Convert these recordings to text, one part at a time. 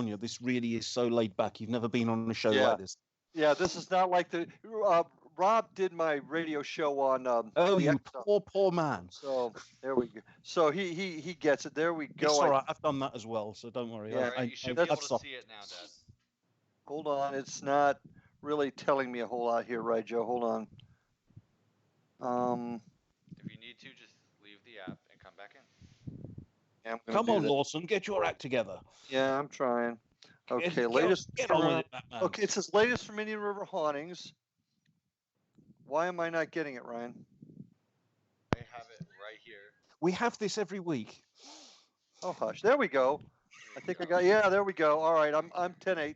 you, this really is so laid back. You've never been on a show Yeah. like this. Yeah, this is not like the Rob did my radio show on. Oh, the you X-Zone. poor man. So there we go. So he gets it. There we go. It's all right. I've done that as well, so don't worry. Yeah. All right, you should be able to see it now, Dad. Hold on, it's not really telling me a whole lot here, right, Joe? Hold on. If you need to, just leave the app and come back in. Yeah, Come on, Lawson, get your act together. Yeah, I'm trying. Okay, Get latest. Get on with it, Batman. Okay, it says latest from Indian River Hauntings. Why am I not getting it, Ryan? I have it right here. We have this every week. Oh hush! There we go. I think I got. Yeah, there we go. All right, I'm 10-8.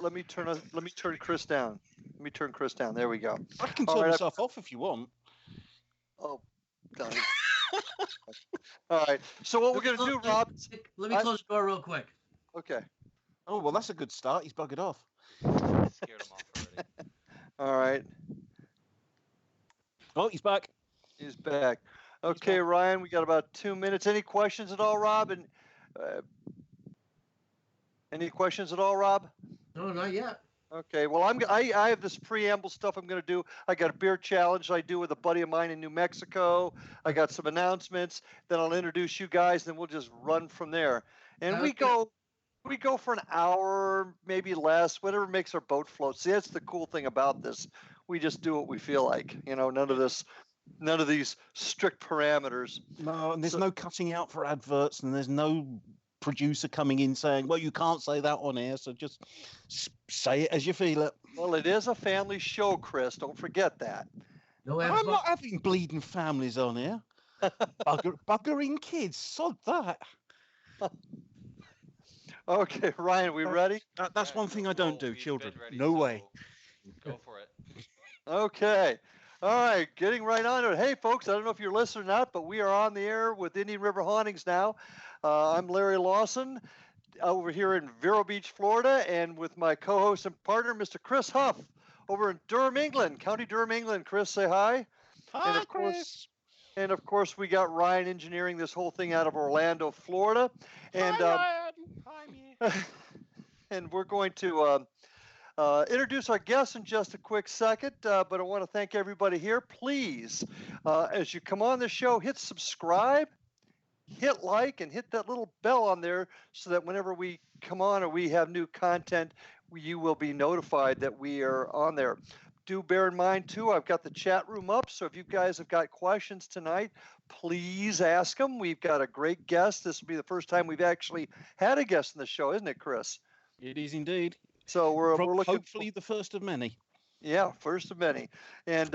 Let me turn Chris down. Let me turn Chris down. There we go. I can turn myself off if you want. Oh, done. All right. So what we're gonna do, Rob? Let me close the door real quick. Okay. Oh well, that's a good start. He's buggered off. Scared him off already. All right. Oh, he's back. He's back. Okay, Ryan, we got about 2 minutes. Any questions at all, Rob? And any questions at all, Rob? No, not yet. Okay, well, I have this preamble stuff I'm going to do. I got a beer challenge I do with a buddy of mine in New Mexico. I got some announcements. Then I'll introduce you guys. Then we'll just run from there. And we go for an hour, maybe less, whatever makes our boat float. See, that's the cool thing about this. We just do what we feel like. You know, none of these strict parameters. No, and there's no cutting out for adverts, and there's no producer coming in saying, well, you can't say that on air, so just say it as you feel it. Well, it is a family show, Chris. Don't forget that. No, I'm not having bleeding families on here. Buggering kids. Sod that. Okay, Ryan, we ready? That's one thing I don't do, children. No way. Go for it. Okay. All right, getting right on to it. Hey, folks, I don't know if you're listening or not, but we are on the air with Indian River Hauntings now. I'm Larry Lawson over here in Vero Beach, Florida, and with my co-host and partner, Mr. Chris Huff, over in Durham, England, County Durham, England. Chris, say hi. Hi, Chris. And of course, we got Ryan engineering this whole thing out of Orlando, Florida. And, Hi, Ryan. Hi, me. And we're going to introduce our guests in just a quick second, but I want to thank everybody here. Please, as you come on the show, hit subscribe, hit like, and hit that little bell on there so that whenever we come on or we have new content, you will be notified that we are on there. Do bear in mind, too, I've got the chat room up, so if you guys have got questions tonight, please ask them. We've got a great guest. This will be the first time we've actually had a guest in the show, isn't it, Chris? It is indeed. So we're looking. Hopefully the first of many. Yeah, first of many. And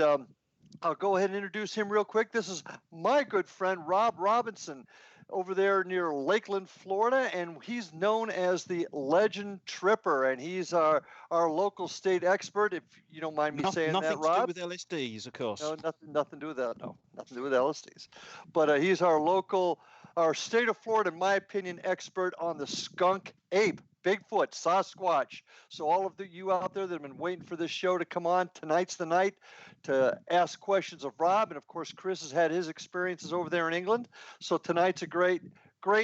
I'll go ahead and introduce him real quick. This is my good friend, Rob Robinson, over there near Lakeland, Florida, and he's known as the Legend Tripper, and he's our local state expert, if you don't mind me saying that, Rob. Nothing to do with LSDs, of course. No, nothing to do with that. No, nothing to do with LSDs. But he's our state of Florida, in my opinion, expert on the skunk ape. Bigfoot, Sasquatch. So all of you out there that have been waiting for this show to come on, tonight's the night to ask questions of Rob. And, of course, Chris has had his experiences over there in England. So tonight's a great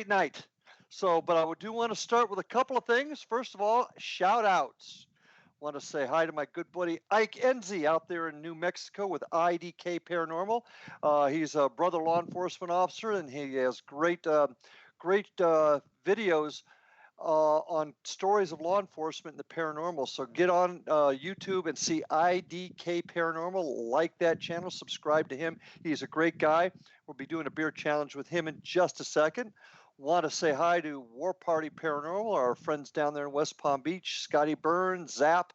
night. So, but I do want to start with a couple of things. First of all, shout-outs. Want to say hi to my good buddy Ike Enzi out there in New Mexico with IDK Paranormal. He's a brother law enforcement officer, and he has great videos on stories of law enforcement and the paranormal. So get on YouTube and see IDK Paranormal. Like that channel. Subscribe to him. He's a great guy. We'll be doing a beer challenge with him in just a second. Want to say hi to War Party Paranormal, our friends down there in West Palm Beach, Scotty Burns, Zap,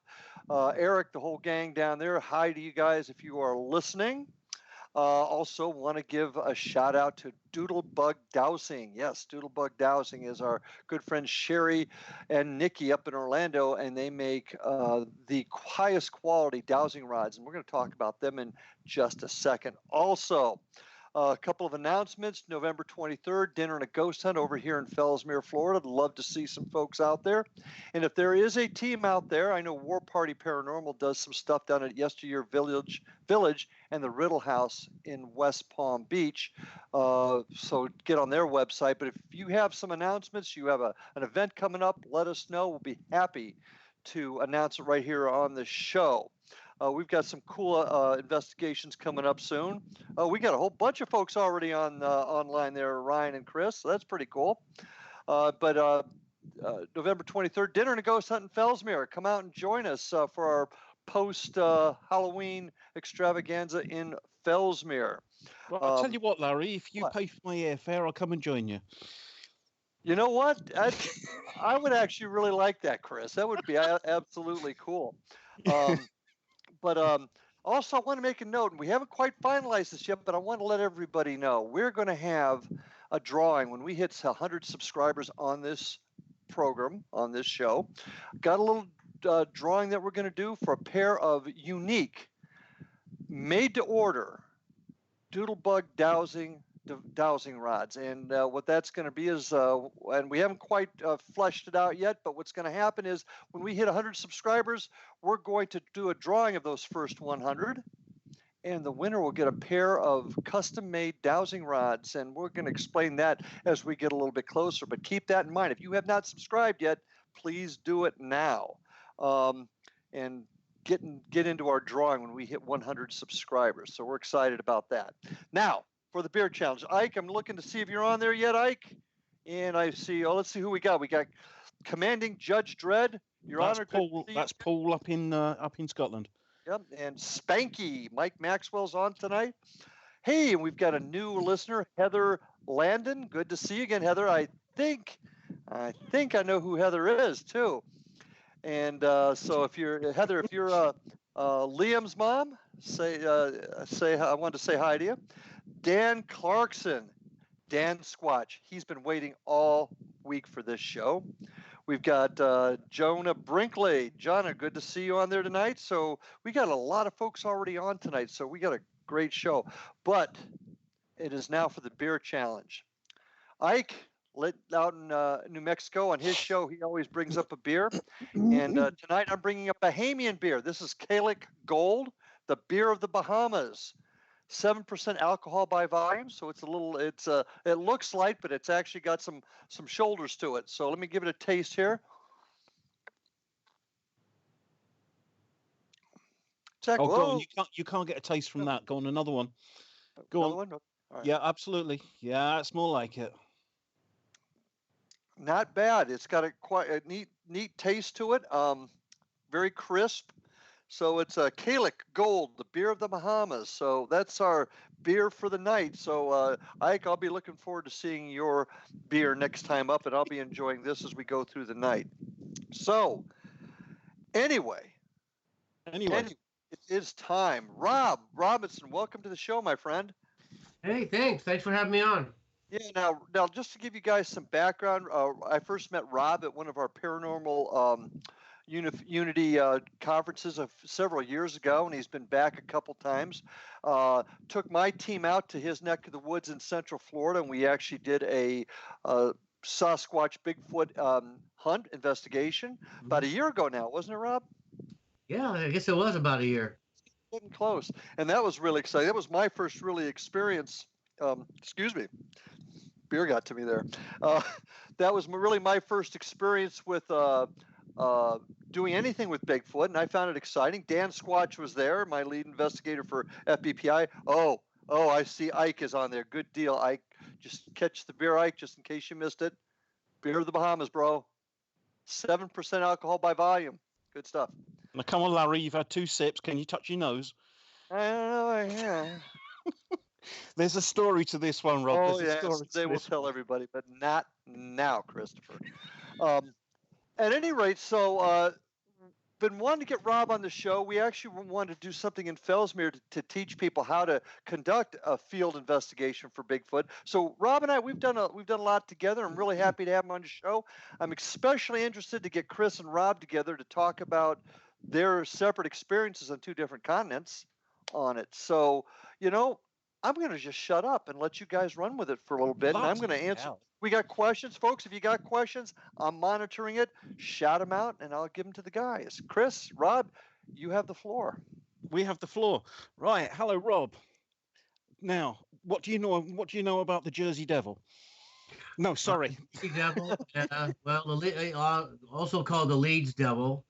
Eric, the whole gang down there. Hi to you guys if you are listening. Also want to give a shout out to Doodlebug Dowsing. Yes, Doodlebug Dowsing is our good friends Sherry and Nikki up in Orlando, and they make the highest quality dowsing rods, and we're going to talk about them in just a second. Also, A couple of announcements. November 23rd, dinner and a ghost hunt over here in Fellsmere, Florida. I'd love to see some folks out there. And if there is a team out there, I know War Party Paranormal does some stuff down at Yesteryear Village and the Riddle House in West Palm Beach. So get on their website. But if you have some announcements, you have an event coming up, let us know. We'll be happy to announce it right here on the show. We've got some cool investigations coming up soon. We got a whole bunch of folks already on online there, Ryan and Chris. So that's pretty cool. But November 23rd, dinner and a ghost hunt in Fellsmere. Come out and join us for our post Halloween extravaganza in Fellsmere. Well, I'll tell you what, Larry, if you what? pay for my airfare, I'll come and join you. You know what? I would actually really like that, Chris. That would be absolutely cool. But also, I want to make a note, and we haven't quite finalized this yet, but I want to let everybody know we're going to have a drawing when we hit 100 subscribers on this program, on this show. Got a little drawing that we're going to do for a pair of unique, made-to-order doodlebug dowsing rods. And what that's going to be is, and we haven't quite fleshed it out yet, but what's going to happen is when we hit 100 subscribers, we're going to do a drawing of those first 100, and the winner will get a pair of custom-made dowsing rods, and we're going to explain that as we get a little bit closer. But keep that in mind. If you have not subscribed yet, please do it now. And get into our drawing when we hit 100 subscribers. So we're excited about that. Now, for the beer challenge, Ike, I'm looking to see if you're on there yet, Ike. And I see, let's see who we got. We got Commanding Judge Dredd. Your Honor. That's Paul up in Scotland. Yep. And Spanky, Mike Maxwell's on tonight. Hey, and we've got a new listener, Heather Landon. Good to see you again, Heather. I think I know who Heather is too. And so if you're Heather, if you're Liam's mom, say I wanted to say hi to you. Dan Clarkson, Dan Squatch. He's been waiting all week for this show. We've got Jonah Brinkley. Jonah, good to see you on there tonight. So we got a lot of folks already on tonight. So we got a great show. But it is now for the beer challenge. Ike, out in New Mexico on his show, he always brings up a beer. And tonight I'm bringing up Bahamian beer. This is Kalik Gold, the beer of the Bahamas. 7% alcohol by volume, so it's a little. It looks light, but it's actually got some shoulders to it. So let me give it a taste here. Check. Oh, go on. You can't get a taste from that. Go on, another one. Go on. All right. Yeah, absolutely. Yeah, it's more like it. Not bad. It's got quite a neat taste to it. Very crisp. So it's a Kalik Gold, the beer of the Bahamas. So that's our beer for the night. So Ike, I'll be looking forward to seeing your beer next time up, and I'll be enjoying this as we go through the night. So anyway, it is time. Rob Robinson, welcome to the show, my friend. Hey, thanks for having me on. Yeah, now just to give you guys some background, I first met Rob at one of our paranormal Unity conferences several years ago, and he's been back a couple times. Took my team out to his neck of the woods in Central Florida, and we actually did a Sasquatch Bigfoot hunt investigation about a year ago now, wasn't it, Rob? Yeah, I guess it was about a year. Getting close, and that was really exciting. That was my first really experience. Excuse me, beer got to me there. That was really my first experience with doing anything with Bigfoot, and I found it exciting. Dan Squatch was there, my lead investigator for FBPI. Oh, I see Ike is on there. Good deal, Ike. Just catch the beer, Ike, just in case you missed it. Beer of the Bahamas, bro. 7% alcohol by volume. Good stuff. Now, come on, Larry, you've had 2 sips. Can you touch your nose? I don't know. Yeah. There's a story to this one, Rob. Oh, yes, they will tell everybody, but not now, Christopher. At any rate, so been wanting to get Rob on the show. We actually wanted to do something in Fellsmere to teach people how to conduct a field investigation for Bigfoot. So Rob and I, we've done a lot together. I'm really happy to have him on the show. I'm especially interested to get Chris and Rob together to talk about their separate experiences on 2 different continents on it. So, I'm going to just shut up and let you guys run with it for a little bit, and I'm going to answer. We got questions, folks. If you got questions, I'm monitoring it. Shout them out, and I'll give them to the guys. Chris, Rob, you have the floor. We have the floor. Right. Hello, Rob. Now, what do you know? What do you know about the Jersey Devil? No, sorry. Jersey Devil. Well, also called the Leeds Devil.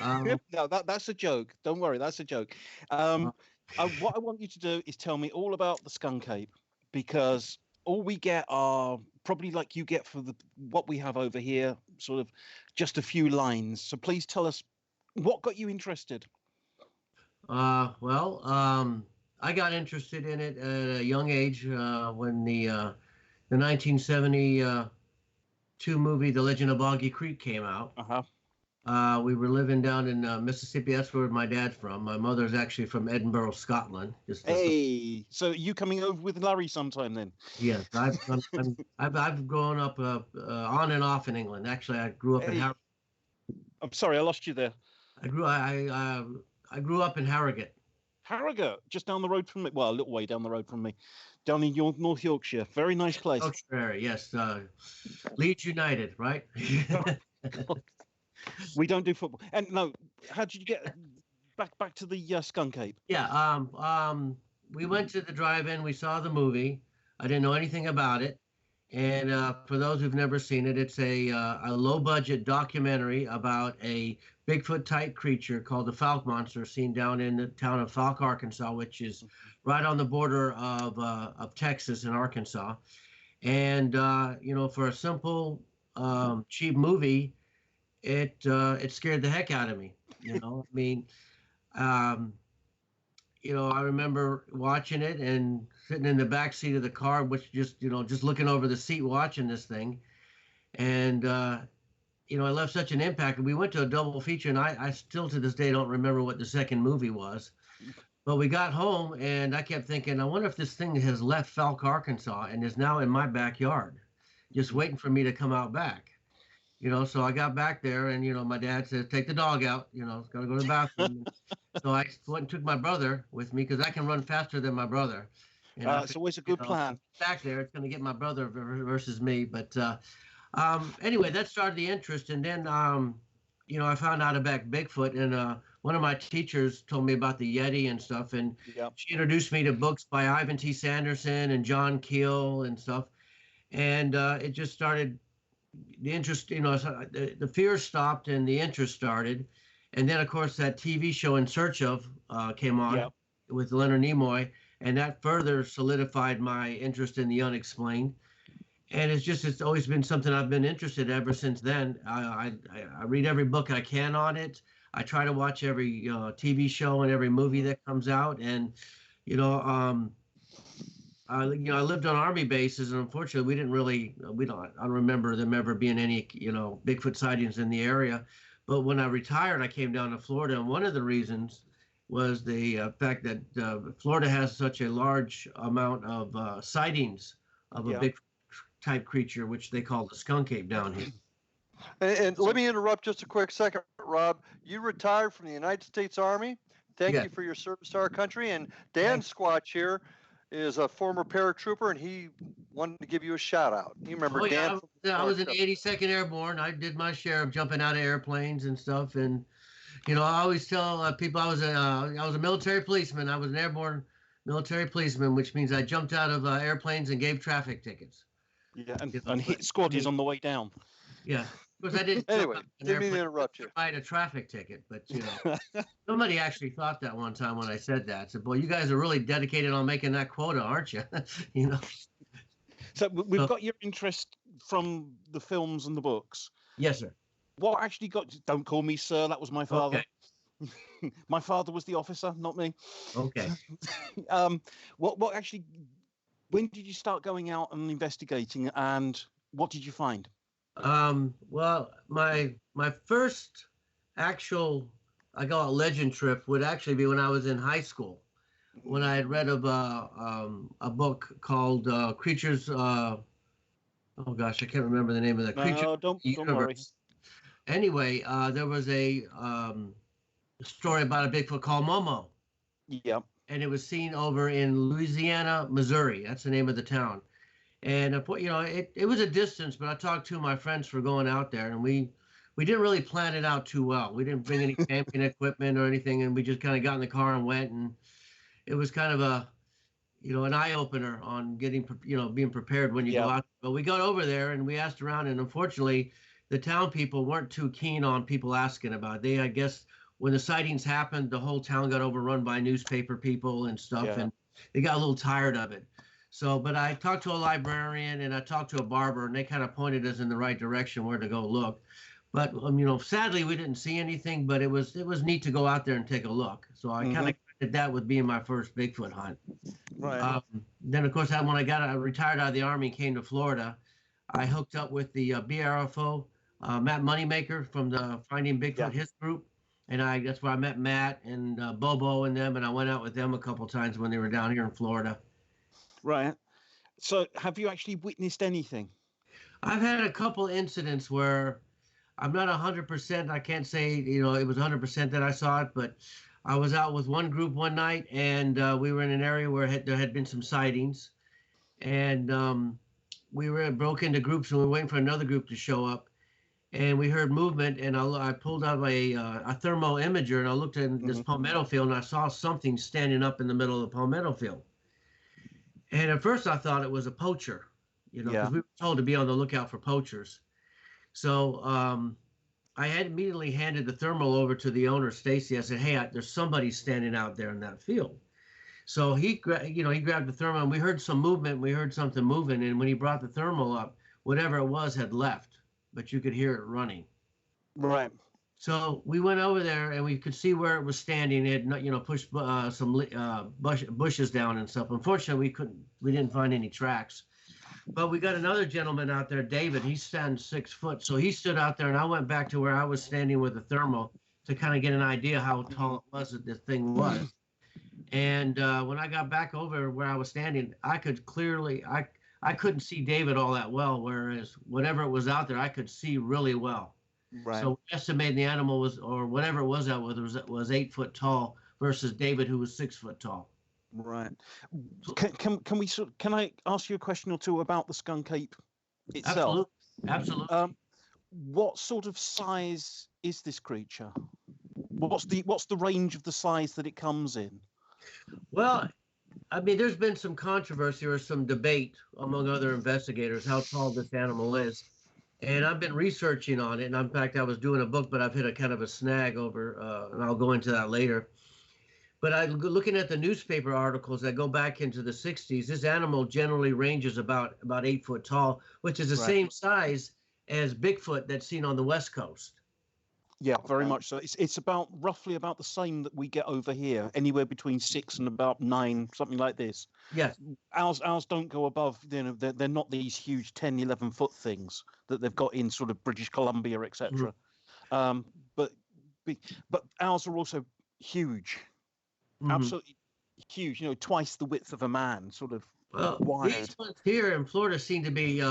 No, that's a joke. Don't worry, that's a joke. What I want you to do is tell me all about the skunk ape, because all we get are probably like you get for what we have over here, sort of just a few lines. So please tell us what got you interested. I got interested in it at a young age when the 1972 movie The Legend of Boggy Creek came out. We were living down in Mississippi. That's where my dad's from. My mother's actually from Edinburgh, Scotland. Hey, so you coming over with Larry sometime then? Yes, I've grown up on and off in England. Actually, I grew up in Harrogate. I'm sorry, I lost you there. I grew up in Harrogate. Harrogate, just down the road from me. Well, a little way down the road from me, down in North Yorkshire. Very nice place. Yorkshire, yes. Leeds United, right? We don't do football. And no, how did you get back to the skunk ape? Yeah, we went to the drive-in. We saw the movie. I didn't know anything about it. And for those who've never seen it, it's a low-budget documentary about a Bigfoot-type creature called the Falk Monster, seen down in the town of Falk, Arkansas, which is right on the border of Texas and Arkansas. And for a simple, cheap movie, it scared the heck out of me. I remember watching it and sitting in the back seat of the car, which just looking over the seat watching this thing. And, it left such an impact. We went to a double feature, and I still to this day don't remember what the second movie was. But we got home, and I kept thinking, I wonder if this thing has left Falk, Arkansas, and is now in my backyard, just waiting for me to come out back. So I got back there, and, my dad said, take the dog out, got to go to the bathroom. So I went and took my brother with me, because I can run faster than my brother. It's always a good plan. Back there, it's going to get my brother versus me. But anyway, that started the interest. And then, I found out about Bigfoot. And one of my teachers told me about the Yeti and stuff. And she introduced me to books by Ivan T. Sanderson and John Keel and stuff. And it just started. The interest, the fear stopped and the interest started. And then, of course, that TV show In Search Of came on with Leonard Nimoy. And that further solidified my interest in the unexplained. And it's always been something I've been interested in ever since then. I read every book I can on it. I try to watch every TV show and every movie that comes out. And, I lived on Army bases, and unfortunately, I don't remember them ever being any, Bigfoot sightings in the area. But when I retired, I came down to Florida, and one of the reasons was the fact that Florida has such a large amount of sightings of a Bigfoot-type creature, which they call the skunk ape down here. And let me interrupt just a quick second, Rob. You retired from the United States Army. Thank you for your service to our country. And Dan Squatch here is a former paratrooper, and he wanted to give you a shout out. You remember Dan? I was in the 82nd Airborne. I did my share of jumping out of airplanes and stuff. And I always tell people I was a military policeman. I was an airborne military policeman, which means I jumped out of airplanes and gave traffic tickets. Yeah, and hit squaddies on the way down. Yeah. Of course, I didn't. Anyway, didn't mean to interrupt you. I had a traffic ticket, but somebody actually thought that one time when I said that. I said, "Boy, you guys are really dedicated on making that quota, aren't you?" So we've got your interest from the films and the books. Yes, sir. What actually got? Don't call me sir. That was my father. Okay. My father was the officer, not me. Okay. What actually? When did you start going out and investigating, and what did you find? Well, my first actual, I call it legend trip, would actually be when I was in high school, when I had read of a book called Creatures. Oh gosh, I can't remember the name of the creature. No, don't worry. Anyway, there was a story about a Bigfoot called Momo. Yep. and it was seen over in Louisiana, Missouri. That's the name of the town. And it was a distance, but I talked to my friends for going out there, and we didn't really plan it out too well. We didn't bring any camping equipment or anything, and we just kind of got in the car and went, and it was kind of an eye opener on being prepared when you go out. But we got over there and we asked around, and unfortunately, the town people weren't too keen on people asking about it. I guess, when the sightings happened, the whole town got overrun by newspaper people and stuff, and they got a little tired of it. So, but I talked to a librarian and I talked to a barber, and they kind of pointed us in the right direction where to go look. But sadly, we didn't see anything. But it was neat to go out there and take a look. So I kind of did that with being my first Bigfoot hunt. Right. Then, of course, when I retired out of the Army and came to Florida, I hooked up with the BRFO, Matt Moneymaker from the Finding Bigfoot, his group. And that's where I met Matt and Bobo and them, and I went out with them a couple times when they were down here in Florida. Right. So have you actually witnessed anything? I've had a couple incidents where I'm not 100%. I can't say, it was 100% that I saw it, but I was out with one group one night, and we were in an area where there had been some sightings. And we broke into groups, and we were waiting for another group to show up. And we heard movement, and I pulled out a thermal imager, and I looked at this palmetto field, and I saw something standing up in the middle of the palmetto field. And at first I thought it was a poacher, because we were told to be on the lookout for poachers. So I had immediately handed the thermal over to the owner, Stacy. I said, "Hey, there's somebody standing out there in that field." So he grabbed the thermal, and we heard some movement. We heard something moving, and when he brought the thermal up, whatever it was had left, but you could hear it running. Right. So we went over there, and we could see where it was standing. It had, pushed some bushes down and stuff. Unfortunately, we didn't find any tracks. But we got another gentleman out there, David. He stands 6 foot. So he stood out there, and I went back to where I was standing with the thermal to kind of get an idea how tall it was that this thing was. And when I got back over where I was standing, I could clearly, I couldn't see David all that well, whereas whatever it was out there, I could see really well. Right. So we estimated the animal was, or whatever it was, was 8 foot tall versus David, who was 6 foot tall. Right. Can I ask you a question or two about the skunk ape itself? Absolutely. What sort of size is this creature? What's the range of the size that it comes in? Well, I mean, there's been some controversy or some debate among other investigators how tall this animal is. And I've been researching on it. And in fact, I was doing a book, but I've hit a kind of a snag over, and I'll go into that later. But looking at the newspaper articles that go back into the 60s, this animal generally ranges about 8 foot tall, which is the same size as Bigfoot that's seen on the West Coast. Yeah, very much so. It's roughly about the same that we get over here, anywhere between 6 and about 9, something like this. Yes. Ours don't go above, they're not these huge 10, 11 foot things that they've got in sort of British Columbia, etc. But ours are also huge, absolutely huge. Twice the width of a man, sort of wide. These ones here in Florida seem to be.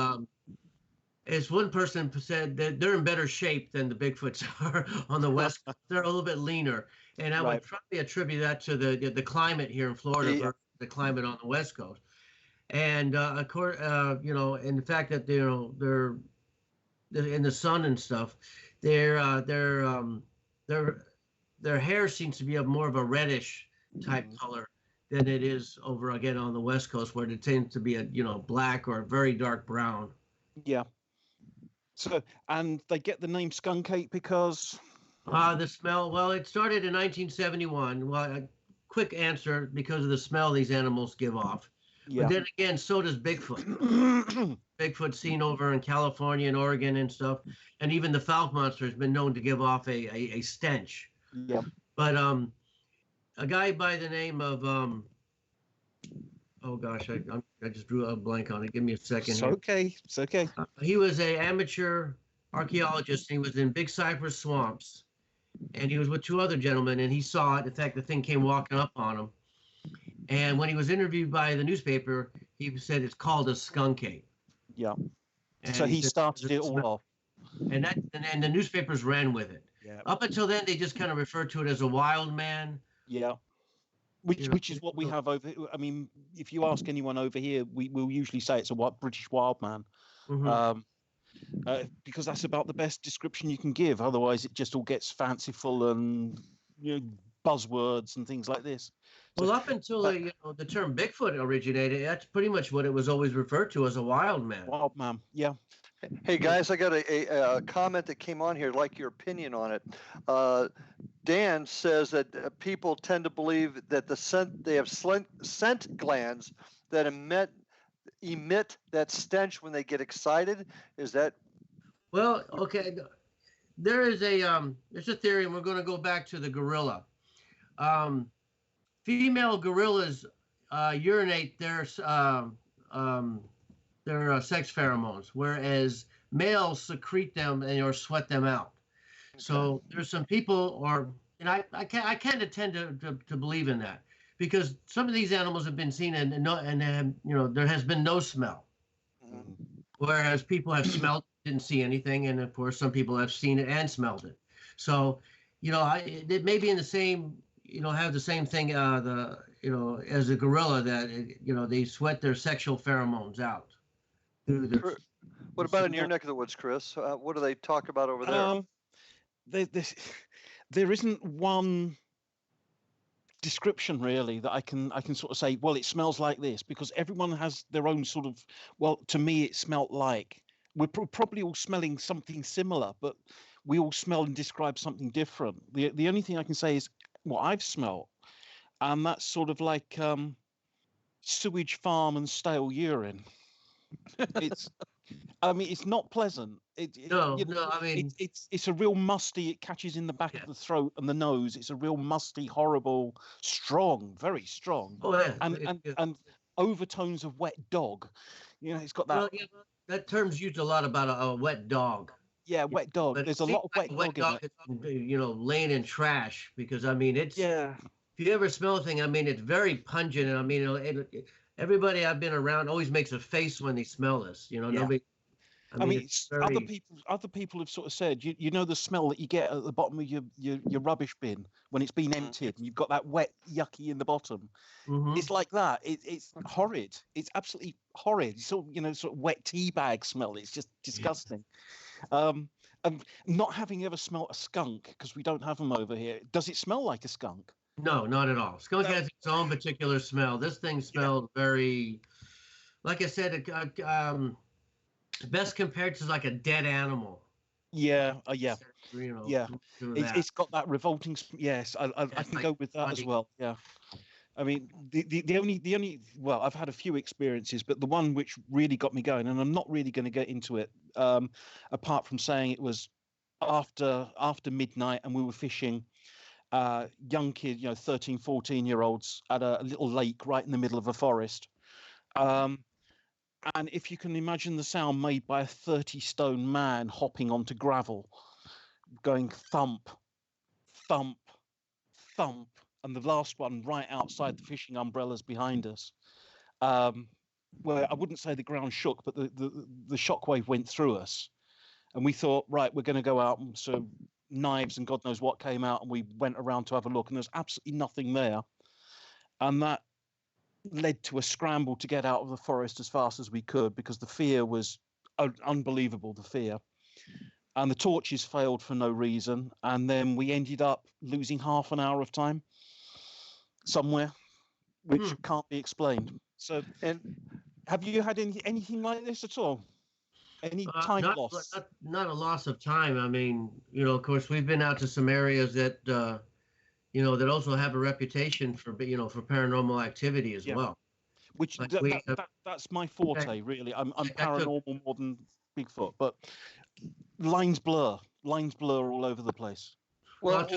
As one person said, that they're in better shape than the Bigfoots are on the West Coast. They're a little bit leaner. And I would probably attribute that to the climate here in Florida versus the climate on the West Coast. And of course, and the fact that they're in the sun and stuff, their hair seems to be more of a reddish type color than it is over again on the West Coast, where it tends to be a black or a very dark brown. Yeah. So, and they get the name skunk ape because the smell. Well, it started in 1971. Well, a quick answer, because of the smell these animals give off. Yeah. But then again, so does Bigfoot. Bigfoot seen over in California and Oregon and stuff, and even the Falk monster has been known to give off a stench. Yeah. But a guy by the name of oh gosh, I just drew a blank on it. Give me a second. It's okay. He was an amateur archaeologist. He was in Big Cypress swamps, and he was with 2 other gentlemen, and he saw it. In fact, the thing came walking up on him. And when he was interviewed by the newspaper, he said it's called a skunk ape. Yeah. And so he started it all off. And the newspapers ran with it. Yeah. Up until then, they just kind of referred to it as a wild man. Yeah. Which is what we have over. I mean, if you ask anyone over here, we'll usually say it's a British wild man, because that's about the best description you can give. Otherwise, it just all gets fanciful and buzzwords and things like this. Well, up until the term Bigfoot originated, that's pretty much what it was always referred to as a wild man. Wild man, yeah. Hey guys, I got a comment that came on here. I'd like your opinion on it. Dan says that people tend to believe that they have scent glands that emit that stench when they get excited. Is that? Well, okay. There's a theory, and we're going to go back to the gorilla. Female gorillas urinate their sex pheromones, whereas males secrete them or sweat them out. Okay. So there's some people, and I kind of tend to believe in that, because some of these animals have been seen and there has been no smell, whereas people have smelled, didn't see anything, and of course some people have seen it and smelled it. So it may be in the same. Have the same thing, as a gorilla, that, they sweat their sexual pheromones out. What about in your neck of the woods, Chris? What do they talk about over there? There isn't one description really that I can sort of say, well, it smells like this, because everyone has their own sort of, well, to me it smelt like, we're probably all smelling something similar, but we all smell and describe something different. The only thing I can say is what I've smelled, and that's sort of like sewage farm and stale urine. It's not pleasant. It's a real musty. It catches in the back of the throat and the nose. It's a real musty, horrible, strong, very strong, and overtones of wet dog. It's got that. Well, that term's used a lot about a wet dog. Yeah, wet dog. There's a lot of wet dog in it. Laying in trash, because it's if you ever smell a thing, it's very pungent, and everybody I've been around always makes a face when they smell this. Nobody. Other people have sort of said, the smell that you get at the bottom of your rubbish bin when it's been emptied, and you've got that wet yucky in the bottom. It's like that. It's horrid. It's absolutely horrid. Sort of wet tea bag smell. It's just disgusting. And not having ever smelt a skunk, because we don't have them over here, does it smell like a skunk? No, not at all. Skunk has its own particular smell. This thing smells very, like I said, best compared to like a dead animal. Yeah. It's got that revolting. Yes, I can go with that as well. Yeah. The only well, I've had a few experiences, but the one which really got me going, and I'm not really going to get into it, apart from saying it was after midnight, and we were fishing, young kids, 13, 14-year-olds at a little lake right in the middle of a forest. And if you can imagine the sound made by a 30-stone man hopping onto gravel, going thump, thump, thump, and the last one right outside the fishing umbrellas behind us, where I wouldn't say the ground shook, but the shockwave went through us. And we thought, right, we're going to go out. And so knives and God knows what came out, and we went around to have a look, and there's absolutely nothing there. And that led to a scramble to get out of the forest as fast as we could, because the fear was unbelievable, the fear. And the torches failed for no reason. And then we ended up losing half an hour of time somewhere, which can't be explained. So, and have you had anything like this at all? Any time loss? Not a loss of time. Of course, we've been out to some areas that, that also have a reputation for, for paranormal activity as well. Which that's my forte, really. I'm paranormal more than Bigfoot, but lines blur all over the place. Well,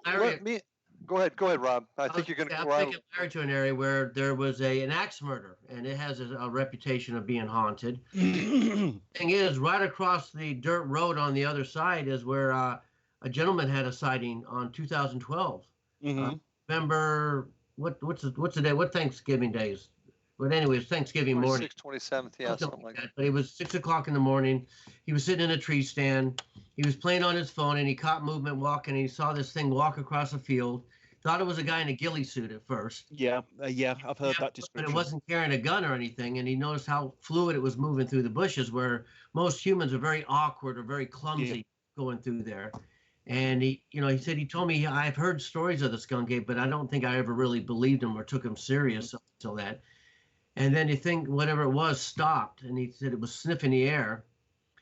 let me go ahead, Rob. I think you're going to. I'm married to an area where there was an axe murder, and it has a reputation of being haunted. Thing is, right across the dirt road on the other side is where a gentleman had a sighting on 2012. Remember what's the day? What Thanksgiving day is? But anyway, it's Thanksgiving morning. 27th, yeah, something like that. But it was 6 o'clock in the morning. He was sitting in a tree stand. He was playing on his phone, and he caught movement walking, and he saw this thing walk across a field. thought it was a guy in a ghillie suit at first. Yeah, I've heard that But description. it wasn't carrying a gun or anything, and he noticed how fluid it was moving through the bushes, where most humans are very awkward or very clumsy going through there. And he said, he told me, I've heard stories of the skunk ape, but I don't think I ever really believed him or took him serious until that. And then the thing, whatever it was, stopped, and he said it was sniffing the air.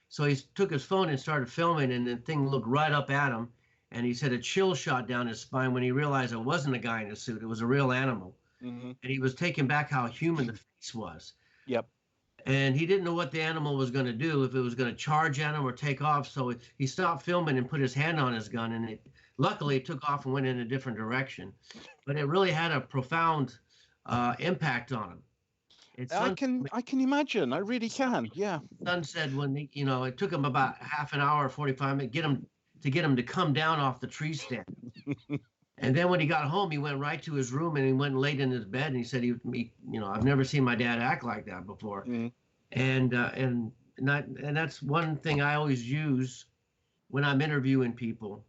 So he took his phone and started filming, and the thing looked right up at him. And he said a chill shot down his spine when he realized it wasn't a guy in a suit; it was a real animal. Mm-hmm. And he was taken back how human the face was. Yep. And he didn't know what the animal was going to do, if it was going to charge at him or take off. So he stopped filming and put his hand on his gun, and luckily it took off and went in a different direction. But it really had a profound impact on him. I can imagine. I really can. Yeah. Son said when it took him about half an hour, 45 minutes, to get him to come down off the tree stand. And then when he got home, he went right to his room and he went and laid in his bed, and he said, I've never seen my dad act like that before. Mm. And that's one thing I always use when I'm interviewing people.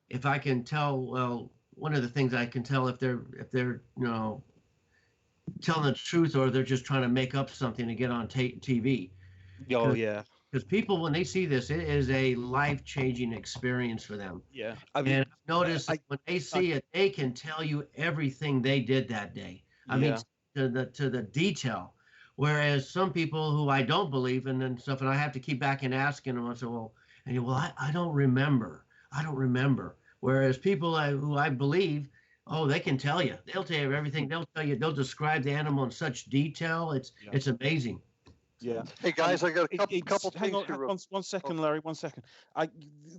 If I can tell, well, one of the things I can tell if they're telling the truth or they're just trying to make up something to get on TV. Oh, yeah. Because people, when they see this, it is a life-changing experience for them. Yeah. And I've noticed that when they see it, they can tell you everything they did that day. I mean, to the detail. Whereas some people who I don't believe in and stuff, and I have to keep back and asking them, I say, I don't remember. I don't remember. Whereas people who I believe, they can tell you. They'll tell you everything. They'll describe the animal in such detail. It's amazing. Yeah. Hey guys, I got a couple hang things. on, one second, Larry. 1 second.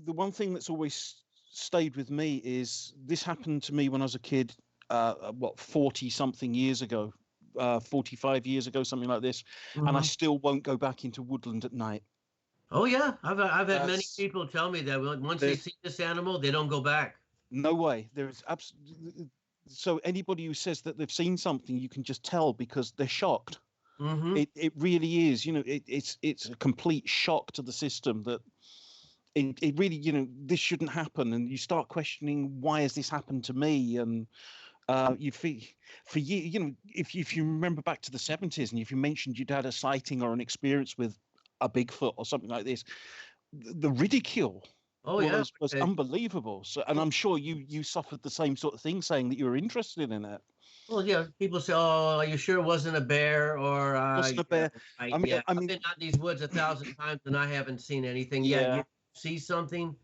The one thing that's always stayed with me is this happened to me when I was a kid. 40 something years ago, 45 years ago, something like this, and I still won't go back into woodland at night. Oh yeah, I've had many people tell me that once they see this animal, they don't go back. No way. There's absolutely. So anybody who says that they've seen something, you can just tell because they're shocked. Mm-hmm. It really is, it's a complete shock to the system that it really, this shouldn't happen. And you start questioning, why has this happened to me? And you feel for you, if you remember back to the 70s and if you mentioned you'd had a sighting or an experience with a Bigfoot or something like this, the ridicule was unbelievable. So, and I'm sure you suffered the same sort of thing, saying that you were interested in it. Well, yeah, people say, "Oh, are you sure it wasn't a bear?" Or wasn't a bear. I've been out these woods 1,000 times and I haven't seen anything yet. You see something,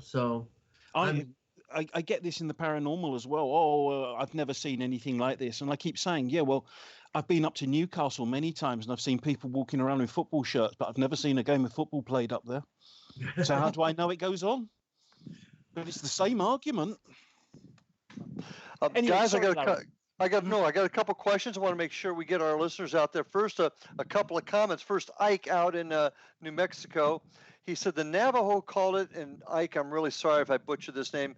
So I get this in the paranormal as well. I've never seen anything like this, and I keep saying, I've been up to Newcastle many times and I've seen people walking around in football shirts, but I've never seen a game of football played up there. So how do I know it goes on? But it's the same argument. Anyway, guys, I got a couple questions. I want to make sure we get our listeners out there. First, a couple of comments. First, Ike out in New Mexico. He said the Navajo called it, and Ike, I'm really sorry if I butchered this name,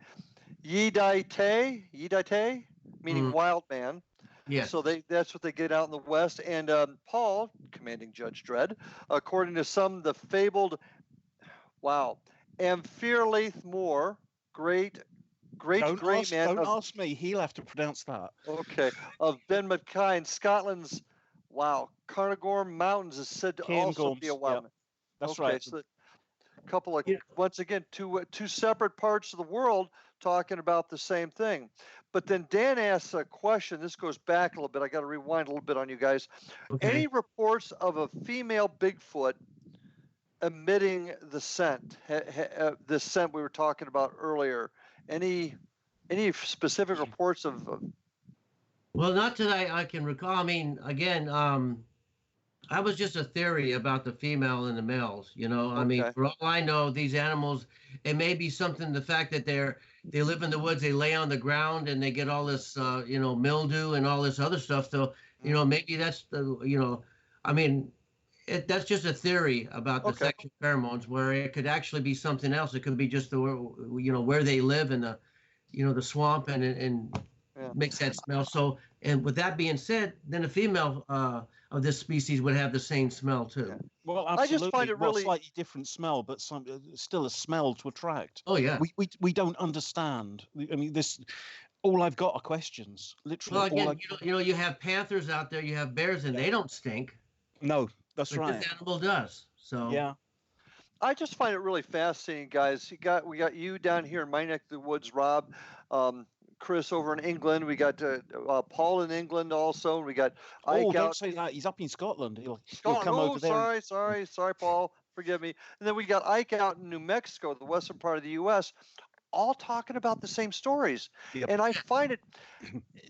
Yidite, meaning wild man. Yeah. So that's what they get out in the West. And Paul, commanding Judge Dredd, according to some, the fabled, Amphiarlaith Moore, great man. Don't ask me. He'll have to pronounce that. Okay. Of Ben Mackay in Scotland's, Carnarvon Mountains is said to also be a wild man. That's right. So a couple of, once again, two separate parts of the world talking about the same thing. But then Dan asks a question. This goes back a little bit. I got to rewind a little bit on you guys. Okay. Any reports of a female Bigfoot emitting the scent, the scent we were talking about earlier? Any specific reports of? Well, not that I can recall. I mean, again, I was just a theory about the female and the males. I mean, for all I know, these animals, it may be something. The fact that they live in the woods, they lay on the ground, and they get all this, mildew and all this other stuff. So, maybe that's the, I mean. That's just a theory about the sexual pheromones, where it could actually be something else. It could be just where they live in the, the swamp and makes that smell. So, and with that being said, then a female of this species would have the same smell too. Yeah. Well, absolutely. I just find it really slightly different smell, but still a smell to attract. Oh yeah. We don't understand. I mean, this. all I've got are questions. Literally, Well, all again, you have panthers out there, you have bears, and they don't stink, no, that's but right. this animal does. So Yeah. I just find it really fascinating, guys. We got you down here in my neck of the woods, Rob. Chris over in England. We got Paul in England also. We got Oh, Ike don't out. say that. He's up in Scotland. He'll Scotland. come Oh, over there. sorry, Paul. Forgive me. And then we got Ike out in New Mexico, the western part of the U.S., all talking about the same stories. Yep. And I find it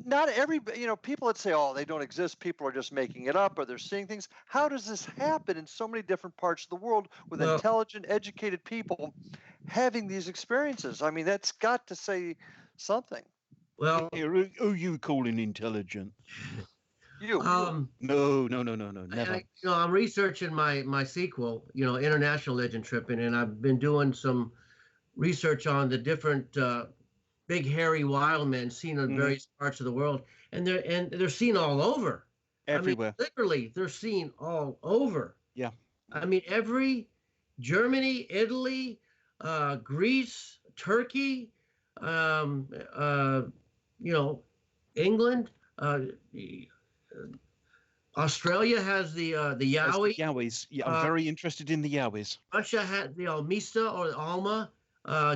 not every, people that say, oh, they don't exist, people are just making it up or they're seeing things. How does this happen in so many different parts of the world with Well- intelligent, educated people having these experiences? I mean, that's got to say something. well, Who you calling intelligent? You. No, never. I'm researching my sequel, International Legend Tripping, and I've been doing some research on the different big hairy wild men seen in various parts of the world, and they're seen all over. Everywhere. I mean, literally, they're seen all over. Yeah. I mean, Germany, Italy, Greece, Turkey, England. Australia has the Yowie. Yowies. Yeah, I'm very interested in the Yowies. Russia has the Almista or the Alma.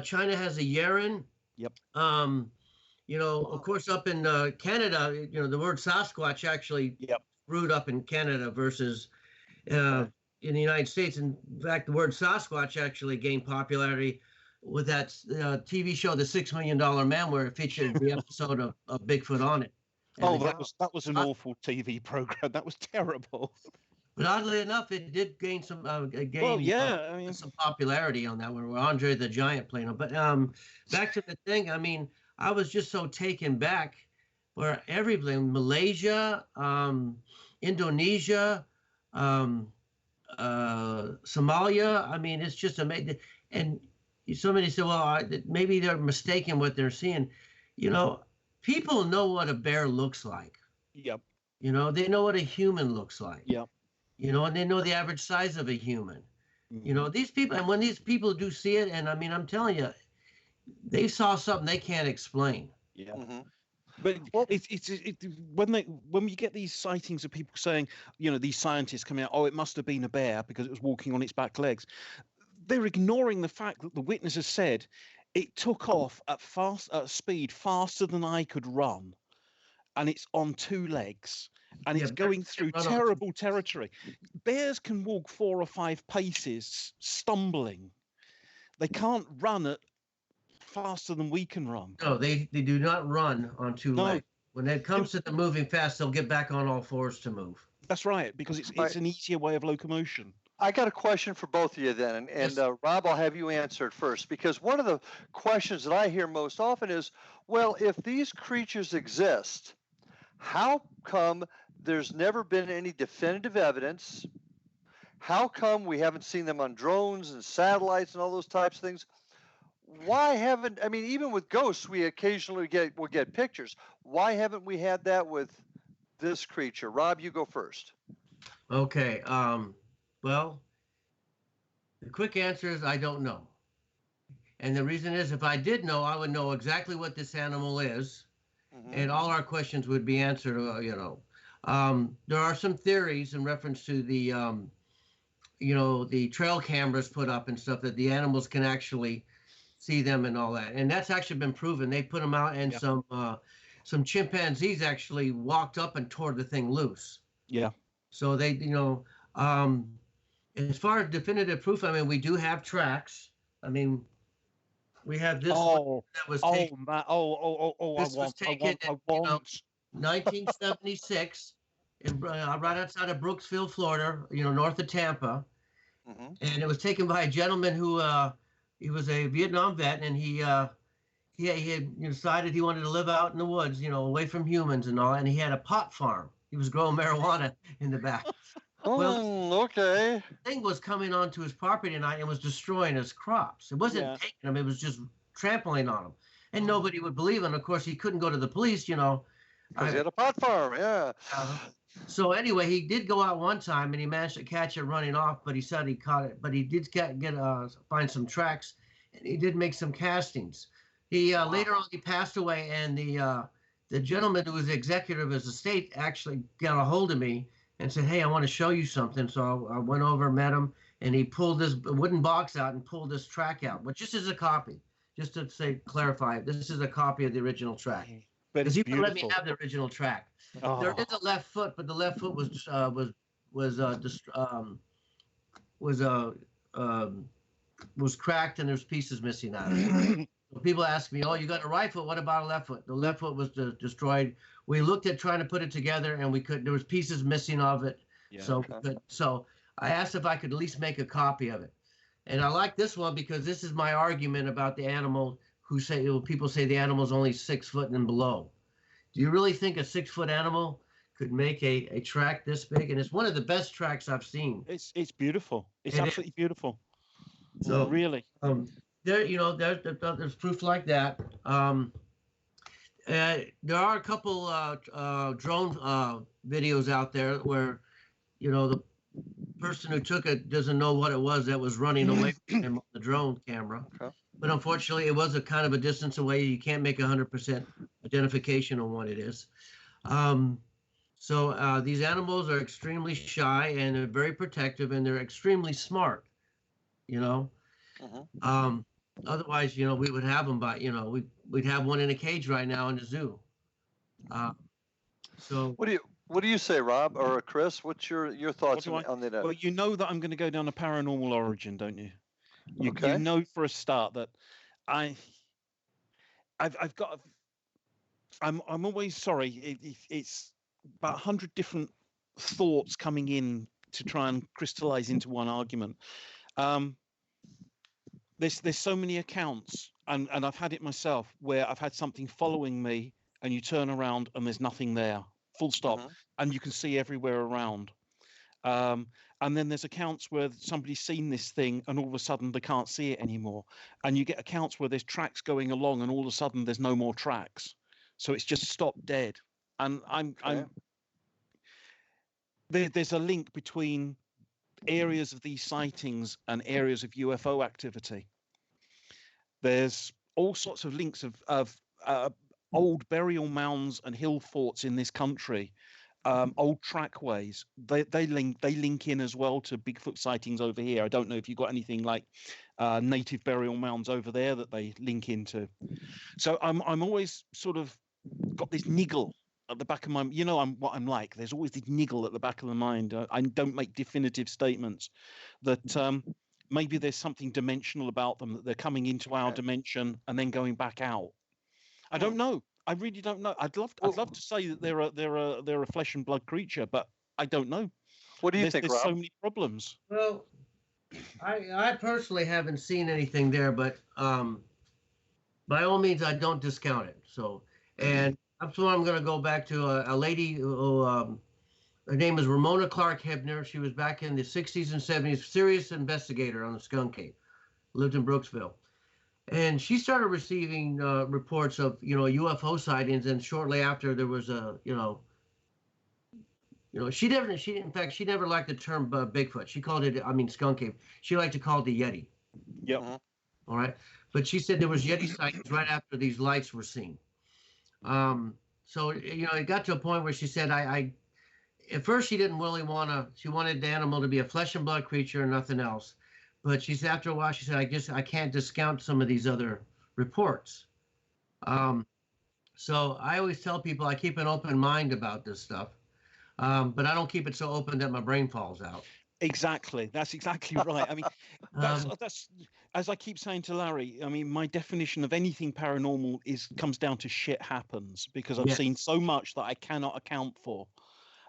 China has a Yeren. Yep. Of course, up in Canada, the word Sasquatch actually brewed up in Canada versus in the United States. In fact, the word Sasquatch actually gained popularity with that TV show, The $6 Million Man, where it featured the episode of Bigfoot on it. And that was an awful TV program. That was terrible. But oddly enough, it did gain some some popularity on that one, where Andre the Giant played on. But back to the thing, I mean, I was just so taken back where everybody, Malaysia, Indonesia, Somalia. I mean, it's just amazing. And somebody said, well, maybe they're mistaken what they're seeing. People know what a bear looks like. Yep. They know what a human looks like. Yep. And they know the average size of a human. These people, and when these people do see it, and I mean, I'm telling you, they saw something they can't explain. Yeah. But it's when we get these sightings of people saying, these scientists coming out, oh, it must have been a bear because it was walking on its back legs. They're ignoring the fact that the witnesses said it took off at speed faster than I could run, and it's on two legs, and it's going through terrible territory. Bears can walk 4 or 5 paces stumbling. They can't run at faster than we can run. No, they do not run on two legs. When it comes to the moving fast, they'll get back on all fours to move. That's right, because it's an easier way of locomotion. I got a question for both of you then, and Rob, I'll have you answer it first, because one of the questions that I hear most often is, well, if these creatures exist, how come there's never been any definitive evidence? How come we haven't seen them on drones and satellites and all those types of things? Why haven't, I mean, even with ghosts, we occasionally will get pictures. Why haven't we had that with this creature? Rob, you go first. Okay. Well, the quick answer is I don't know. And the reason is, if I did know, I would know exactly what this animal is, and all our questions would be answered, There are some theories in reference to the, the trail cameras put up and stuff, that the animals can actually see them and all that. And that's actually been proven. They put them out, and some chimpanzees actually walked up and tore the thing loose. Yeah. So they, as far as definitive proof, I mean, we do have tracks. I mean, we have this one that was taken. I want. 1976, right outside of Brooksville, Florida, north of Tampa. And it was taken by a gentleman who he was a Vietnam vet, and he had decided he wanted to live out in the woods, away from humans and all, and he had a pot farm. He was growing marijuana in the back. Okay. The thing was coming onto his property and was destroying his crops. It wasn't taking them; it was just trampling on them, and nobody would believe him. Of course, he couldn't go to the police, Because he had a pot farm, So anyway, he did go out one time and he managed to catch it running off, but he said he caught it. But he did find some tracks, and he did make some castings. He later on he passed away, and the gentleman who was the executive of his estate actually got a hold of me and said, "Hey, I want to show you something." So I went over, met him, and he pulled this wooden box out and pulled this track out, but just as a copy, just to clarify it. This is a copy of the original track. But it's He beautiful. let me have the original track. Oh. There is a left foot, but the left foot was cracked and there's pieces missing out of it. So people ask me, "Oh, you got a right foot? What about a left foot?" The left foot was destroyed. We looked at trying to put it together, and we couldn't. There was pieces missing of it. Yeah. So I asked if I could at least make a copy of it. And I like this one because this is my argument about the animal. People say the animal's only 6 foot and below. Do you really think a 6 foot animal could make a track this big? And it's one of the best tracks I've seen. It's beautiful. It's absolutely beautiful. So really, there's proof like that. There are a couple drone videos out there where, the person who took it doesn't know what it was that was running away from him on the drone camera. Okay. But unfortunately, it was a kind of a distance away. You can't make 100% identification on what it is. So these animals are extremely shy and they're very protective and they're extremely smart. Otherwise, we would have them, but we'd have one in a cage right now in the zoo. So what do you say, Rob or Chris? What's your thoughts on that? Well, you know that I'm going to go down a paranormal origin, don't you? You Okay. know for a start that I've got. I'm always sorry. It's about 100 different thoughts coming in to try and crystallize into one argument. There's so many accounts, and I've had it myself where I've had something following me, and you turn around and there's nothing there, full stop, and you can see everywhere around. And then there's accounts where somebody's seen this thing, and all of a sudden they can't see it anymore. And you get accounts where there's tracks going along, and all of a sudden there's no more tracks, so it's just stopped dead. And there's a link between areas of these sightings and areas of UFO activity. There's all sorts of links of old burial mounds and hill forts in this country, old trackways. They link in as well to Bigfoot sightings over here. I don't know if you've got anything like native burial mounds over there that they link into. So I'm always sort of got this niggle at the back of my, what I'm like. There's always this niggle at the back of the mind. I don't make definitive statements that maybe there's something dimensional about them, that they're coming into our dimension and then going back out. I don't know. I really don't know. I'd love to say that they're a flesh and blood creature, but I don't know. What do you think, Rob? There's so many problems. Well, I personally haven't seen anything there, but by all means, I don't discount it. So, and I'm going to go back to a lady who, her name is Ramona Clark Hebner. She was back in the 60s and 70s, serious investigator on the Skunk Cape, lived in Brooksville. And she started receiving reports of, UFO sightings. And shortly after there was she never liked the term Bigfoot. She called it, Skunk Cape. She liked to call it the Yeti. Yep. All right. But she said there was Yeti sightings right after these lights were seen. So, it got to a point where she said, at first she didn't really she wanted the animal to be a flesh and blood creature and nothing else. But she said, after a while, she said, I can't discount some of these other reports. So I always tell people I keep an open mind about this stuff, but I don't keep it so open that my brain falls out. Exactly. That's exactly right. I mean, that's as I keep saying to Larry. I mean, my definition of anything paranormal comes down to shit happens, because I've seen so much that I cannot account for,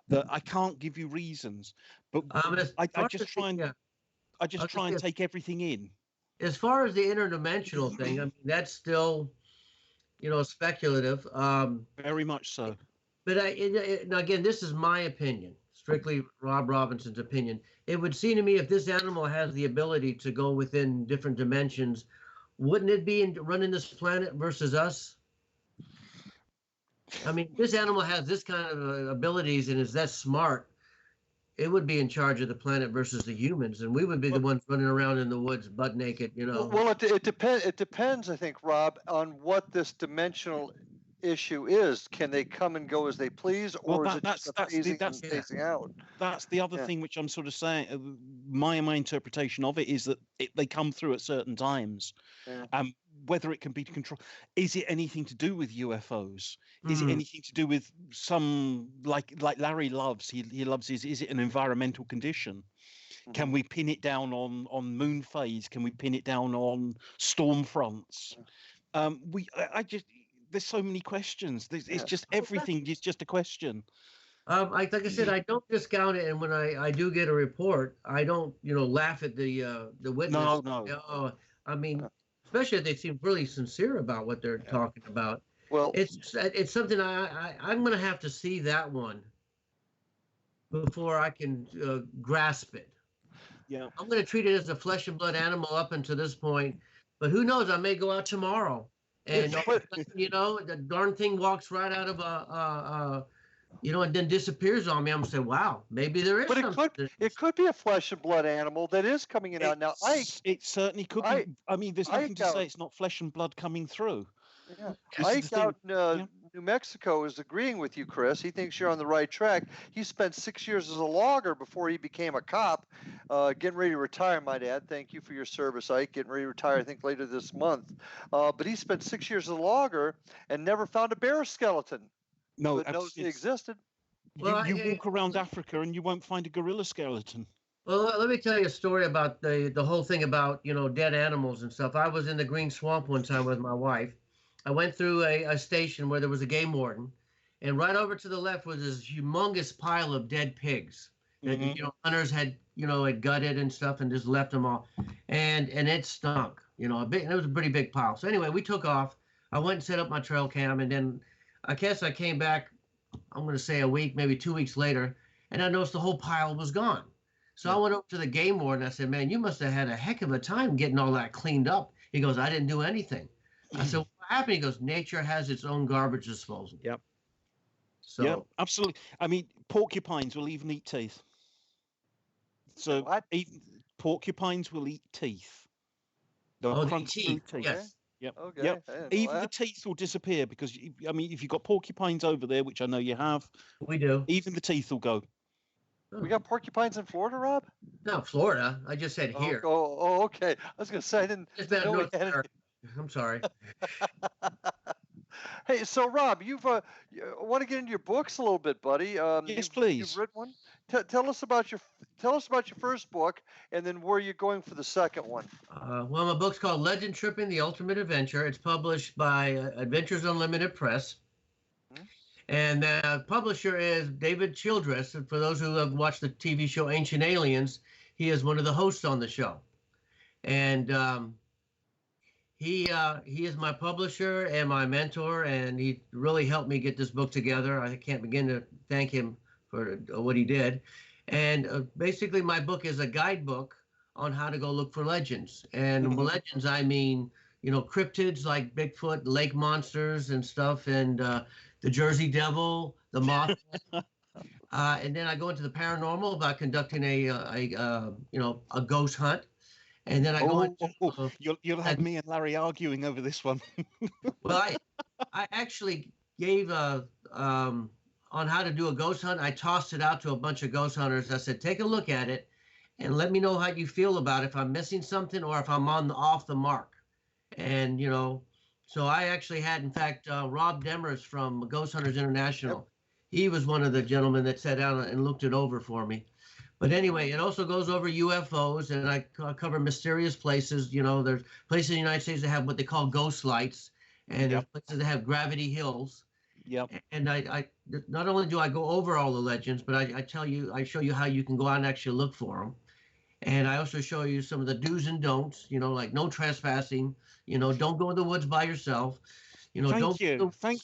that I can't give you reasons. But I just try and take everything in. As far as the interdimensional thing, that's still, speculative. Very much so. But now again, this is my opinion, strictly Rob Robinson's opinion. It would seem to me if this animal has the ability to go within different dimensions, wouldn't it be running this planet versus us? This animal has this kind of abilities and is that smart. it would be in charge of the planet versus the humans, and we would be the ones running around in the woods butt naked, you know. Well, it depends. It depends, I think, Rob, on what this dimensional issue is. Can they come and go as they please, or is it just a phasing and phasing out? That's the other thing which I'm sort of saying. My interpretation of it is that they come through at certain times. Whether it can be controlled, is it anything to do with UFOs? Is it anything to do with some like Larry loves? He loves is it an environmental condition? Can we pin it down on moon phase? Can we pin it down on storm fronts? I just there's so many questions. It's just everything is just a question. Like I said, I don't discount it, and when I do get a report, I don't laugh at the witness. No. I mean, especially if they seem really sincere about what they're talking about. Well, it's something I'm going to have to see that one before I can grasp it. Yeah, I'm going to treat it as a flesh and blood animal up until this point, but who knows? I may go out tomorrow, and the darn thing walks right out of and then disappears on me. I'm gonna say, wow, maybe there is. But it could be a flesh and blood animal that is coming in out now. It certainly could be. I mean, there's nothing to say it's not flesh and blood coming through. Yeah. Ike out in New Mexico is agreeing with you, Chris. He thinks you're on the right track. He spent 6 years as a logger before he became a cop, getting ready to retire, might add. Thank you for your service, Ike. Getting ready to retire, I think, later this month. But he spent 6 years as a logger and never found a bear skeleton. No, but knows they existed. Well, you walk around Africa and you won't find a gorilla skeleton. Well, let me tell you a story about the whole thing about dead animals and stuff. I was in the Green Swamp one time with my wife. I went through a station where there was a game warden, and right over to the left was this humongous pile of dead pigs that hunters had gutted and stuff and just left them all, and it stunk. It was a pretty big pile. So anyway, we took off. I went and set up my trail cam, and then I guess I came back, I'm going to say a week, maybe 2 weeks later, and I noticed the whole pile was gone. So I went up to the game warden. I said, man, you must have had a heck of a time getting all that cleaned up. He goes, I didn't do anything. I said, what happened? He goes, nature has its own garbage disposal. Yep. So, yeah, absolutely. I mean, porcupines will even eat teeth. So even porcupines will eat teeth. They'll crunch through teeth. Yes. Yep. Okay. Yep. Even the teeth will disappear because, I mean, if you've got porcupines over there, which I know you have, we do. Even the teeth will go. We got porcupines in Florida, Rob? No, Florida. I just said here. Oh, okay. I was going to say I didn't. Know I'm sorry. Hey, so Rob, you want to get into your books a little bit, buddy? Yes, please. You've written one. Tell us about your first book, and then where you're going for the second one. Well, my book's called Legend Tripping: The Ultimate Adventure. It's published by Adventures Unlimited Press, and the publisher is David Childress. And for those who have watched the TV show Ancient Aliens, he is one of the hosts on the show, and he is my publisher and my mentor, and he really helped me get this book together. I can't begin to thank him for what he did. And basically, my book is a guidebook on how to go look for legends. And legends, I mean, cryptids like Bigfoot, lake monsters and stuff, and the Jersey Devil, the Moth. And then I go into the paranormal by conducting a ghost hunt. And then I go into... You'll have me and Larry arguing over this one. Well, I actually gave on how to do a ghost hunt. I tossed it out to a bunch of ghost hunters. I said, take a look at it and let me know how you feel about it, if I'm missing something or if I'm off the mark. And, so I actually had, in fact, Rob Demers from Ghost Hunters International. Yep. He was one of the gentlemen that sat down and looked it over for me. But anyway, it also goes over UFOs, and I cover mysterious places. There's places in the United States that have what they call ghost lights, and there's places that have gravity hills. Yep. And I not only do I go over all the legends, but I show you how you can go out and actually look for them. And I also show you some of the do's and don'ts, like no trespassing, don't go in the woods by yourself. Thank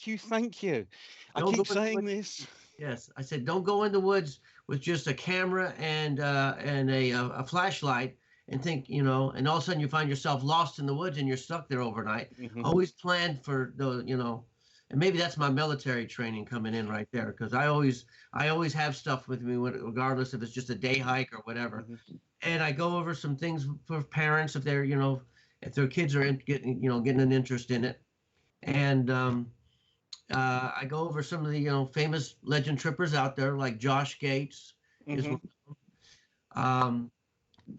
you. I keep saying this. Yes, I said don't go in the woods with just a camera and a flashlight and think, and all of a sudden you find yourself lost in the woods and you're stuck there overnight. Always plan for the, And maybe that's my military training coming in right there, because I always have stuff with me, regardless if it's just a day hike or whatever. Mm-hmm. And I go over some things for parents if they're, if their kids are getting an interest in it. And I go over some of the famous legend trippers out there, like Josh Gates is Mm-hmm. one of them.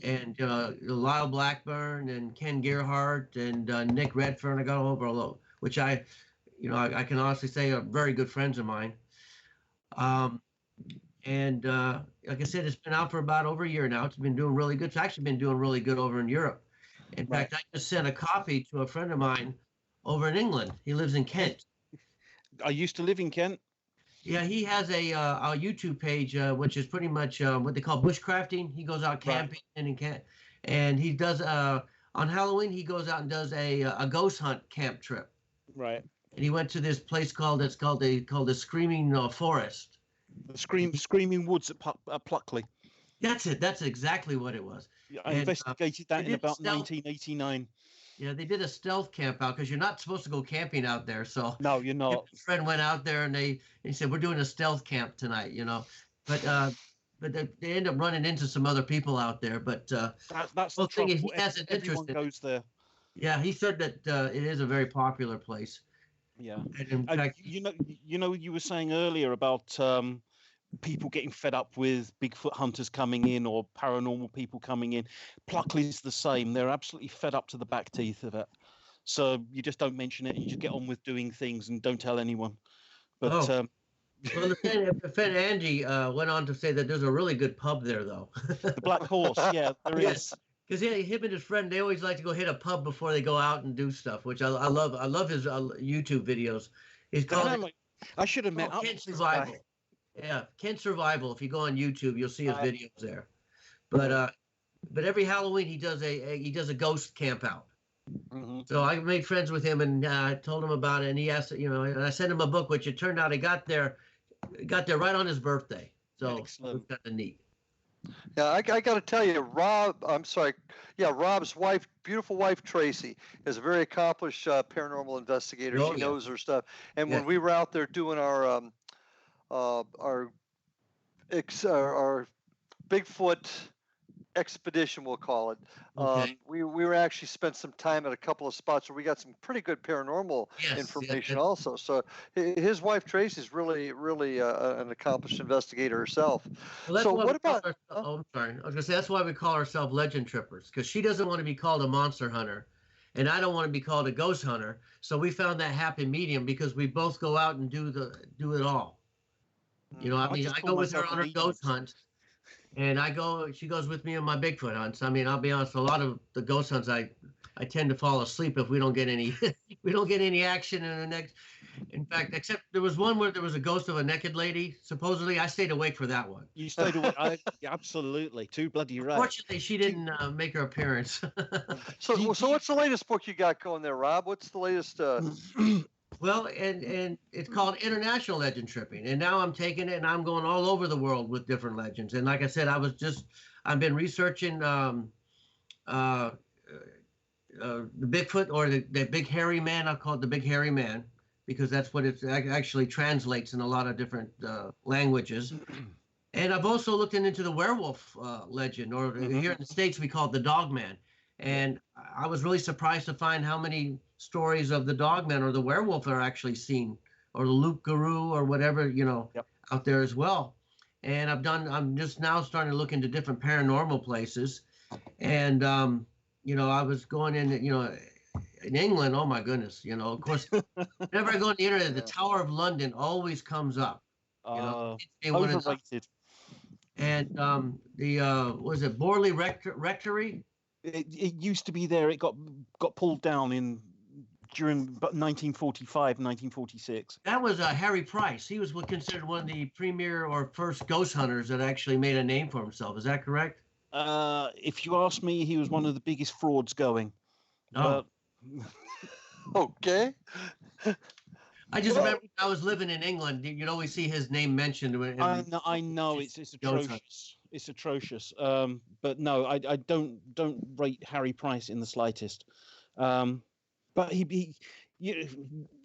And Lyle Blackburn and Ken Gerhardt and Nick Redfern. I got over a lot, which I can honestly say are very good friends of mine. And like I said, it's been out for about over a year now. It's been doing really good. It's actually been doing really good over in Europe. In fact, I just sent a copy to a friend of mine over in England. He lives in Kent. I used to live in Kent. Yeah, he has a YouTube page, which is pretty much what they call bushcrafting. He goes out camping and he does on Halloween he goes out and does a ghost hunt camp trip. Right. And he went to this place called the Screaming Forest. The Screaming Woods at Pluckley. That's it. That's exactly what it was. I investigated that in about 1989. Yeah, they did a stealth camp out because you're not supposed to go camping out there. So no, you're not. My friend went out there and he said, we're doing a stealth camp tonight, but they end up running into some other people out there. But that's the thing. He has an interest. Everyone goes there. Yeah, he said that it is a very popular place. Yeah, and in fact, you were saying earlier about people getting fed up with Bigfoot hunters coming in or paranormal people coming in. Pluckley's the same. They're absolutely fed up to the back teeth of it. So you just don't mention it and you just get on with doing things and don't tell anyone. But well, the friend Angie went on to say that there's a really good pub there, though. The Black Horse, yeah, there is. Because him and his friend, they always like to go hit a pub before they go out and do stuff, which I love. I love his YouTube videos. He's called. I should have met up. Kent Survival. Yeah, Kent Survival. If you go on YouTube, you'll see his videos there. But every Halloween he does a ghost camp out. Mm-hmm. So I made friends with him and I told him about it, and he asked, and I sent him a book, which it turned out he got there right on his birthday. So it was kind of neat. Yeah, I got to tell you, Rob's wife, beautiful wife, Tracy, is a very accomplished paranormal investigator. She knows her stuff. And when we were out there doing our Bigfoot expedition, we'll call it. We were actually spent some time at a couple of spots where we got some pretty good paranormal information also. So his wife Tracy is really an accomplished investigator herself. Well, so what about? I'm sorry. I was gonna say that's why we call ourselves legend trippers, because she doesn't want to be called a monster hunter, and I don't want to be called a ghost hunter. So we found that happy medium because we both go out and do it all. I go with her on her ghost hunt. And she goes with me on my Bigfoot hunts. I mean, I'll be honest, a lot of the ghost hunts, I tend to fall asleep if we don't get any, action in the next. In fact, except there was one where there was a ghost of a naked lady. Supposedly, I stayed awake for that one. You stayed awake? Absolutely. Too bloody right. Fortunately, she didn't make her appearance. So what's the latest book you got going there, Rob? What's the latest? Well, and it's called International Legend Tripping, and now I'm taking it and I'm going all over the world with different legends. And like I said, I've been researching the Bigfoot or the big hairy man. I'll call it the big hairy man because that's what it actually translates in a lot of different languages. And I've also looked into the werewolf legend, or here in the States we call it the dog man. And I was really surprised to find how many stories of the dogman or the werewolf are actually seen, or the loup-garou or whatever, out there as well. And I'm just now starting to look into different paranormal places. And, I was going in England, oh my goodness, of course, whenever I go on the internet, the Tower of London always comes up. Overrated. And was it Borley Rectory? It used to be there. It got pulled down during 1945, 1946. That was Harry Price. He was considered one of the premier or first ghost hunters that actually made a name for himself. Is that correct? If you ask me, he was one of the biggest frauds going. Oh. Okay. I just remember when I was living in England, you'd always see his name mentioned. I know it's atrocious. It's atrocious. But no, I don't rate Harry Price in the slightest. But he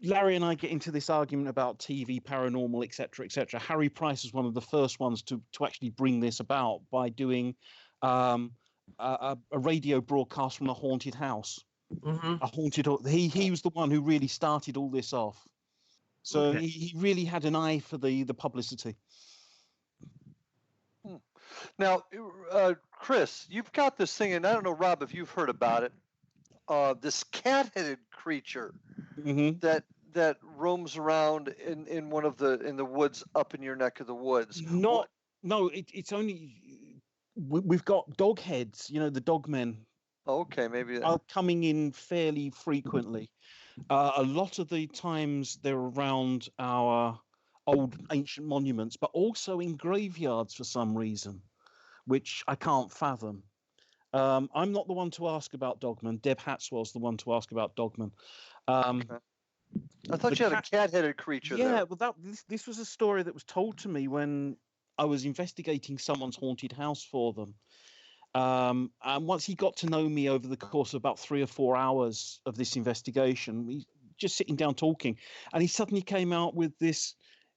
Larry and I get into this argument about TV, paranormal, etc., etc. Harry Price was one of the first ones to actually bring this about by doing a radio broadcast from a haunted house. Mm-hmm. A haunted. He was the one who really started all this off. So Okay. he really had an eye for the publicity. Now, Chris, you've got this thing, and I don't know, Rob, if you've heard about it. This cat-headed creature Mm-hmm. that roams around in one of in the woods up in your neck of the woods. No, it's only we've got dog heads. You know, the dog men Okay, maybe are coming in fairly frequently. A lot of the times they're around our old ancient monuments, but also in graveyards for some reason, which I can't fathom. I'm not the one to ask about Dogman. Deb Hatswell's the one to ask about Dogman. Okay. I thought you had a cat-headed creature there. Yeah, well, this was a story that was told to me when I was investigating someone's haunted house for them. And once he got to know me over the course of about 3 or 4 hours of this investigation, we just sitting down talking, and he suddenly came out with this.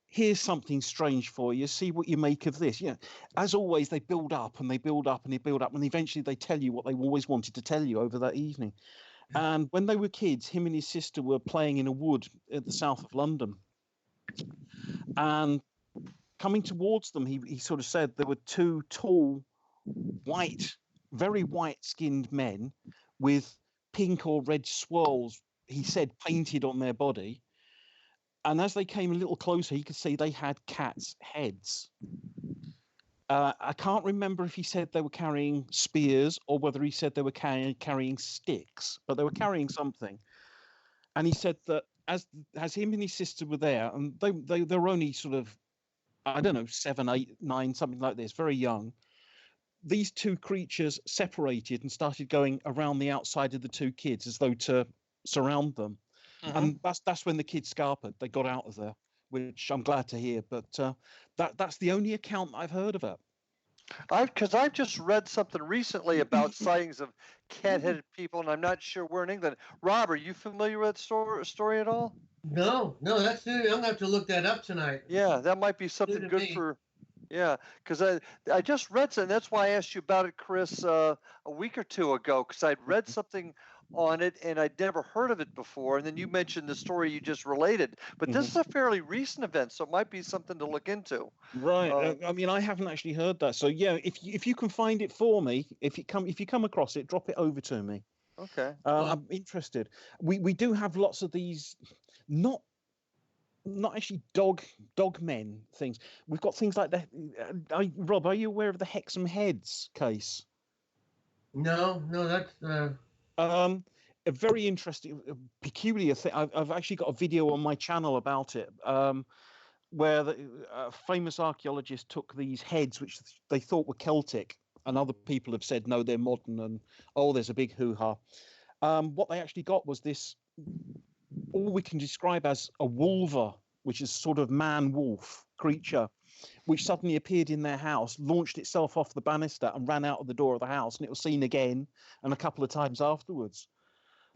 Here's something strange for you. See what you make of this. You know, as always, they build up and they build up and they build up, and eventually they tell you what they always wanted to tell you over that evening. And when they were kids, him and his sister were playing in a wood at the south of London. And coming towards them, he sort of said there were two tall, very white-skinned men with pink or red swirls, he said, painted on their body. And as they came a little closer, he could see they had cats' heads. I can't remember if he said they were carrying spears or whether he said they were carrying sticks, but they were carrying something. And he said that as him and his sister were there, and they were only sort of, I don't know, 7, 8, 9, something like this, very young. These two creatures separated and started going around the outside of the two kids as though to surround them. Mm-hmm. And that's when the kids scarpered. They got out of there, which I'm glad to hear. But that's the only account I've heard of it. Because I've just read something recently about sightings of cat-headed people, and I'm not sure where in England. Rob, are you familiar with that story at all? No, that's new. I'm gonna have to look that up tonight. Yeah, that might be something good for. Yeah, because I just read something. That's why I asked you about it, Chris, a week or two ago, because I'd read something on it and I'd never heard of it before. And then you mentioned the story you just related. But this is a fairly recent event, so it might be something to look into. Right. I mean, I haven't actually heard that. So yeah, if you can find it for me, if you come across it, drop it over to me. Okay. I'm interested. We do have lots of these, not actually dog men things. We've got things like that. Rob, are you aware of the Hexham Heads case? No, that's a very interesting, peculiar thing. I've actually got a video on my channel about it, where the famous archaeologist took these heads, which they thought were Celtic, and other people have said no, they're modern, and there's a big hoo-ha. What they actually got was this, all we can describe as a wolver, which is sort of man-wolf creature, which suddenly appeared in their house, launched itself off the banister and ran out of the door of the house, and it was seen again and a couple of times afterwards.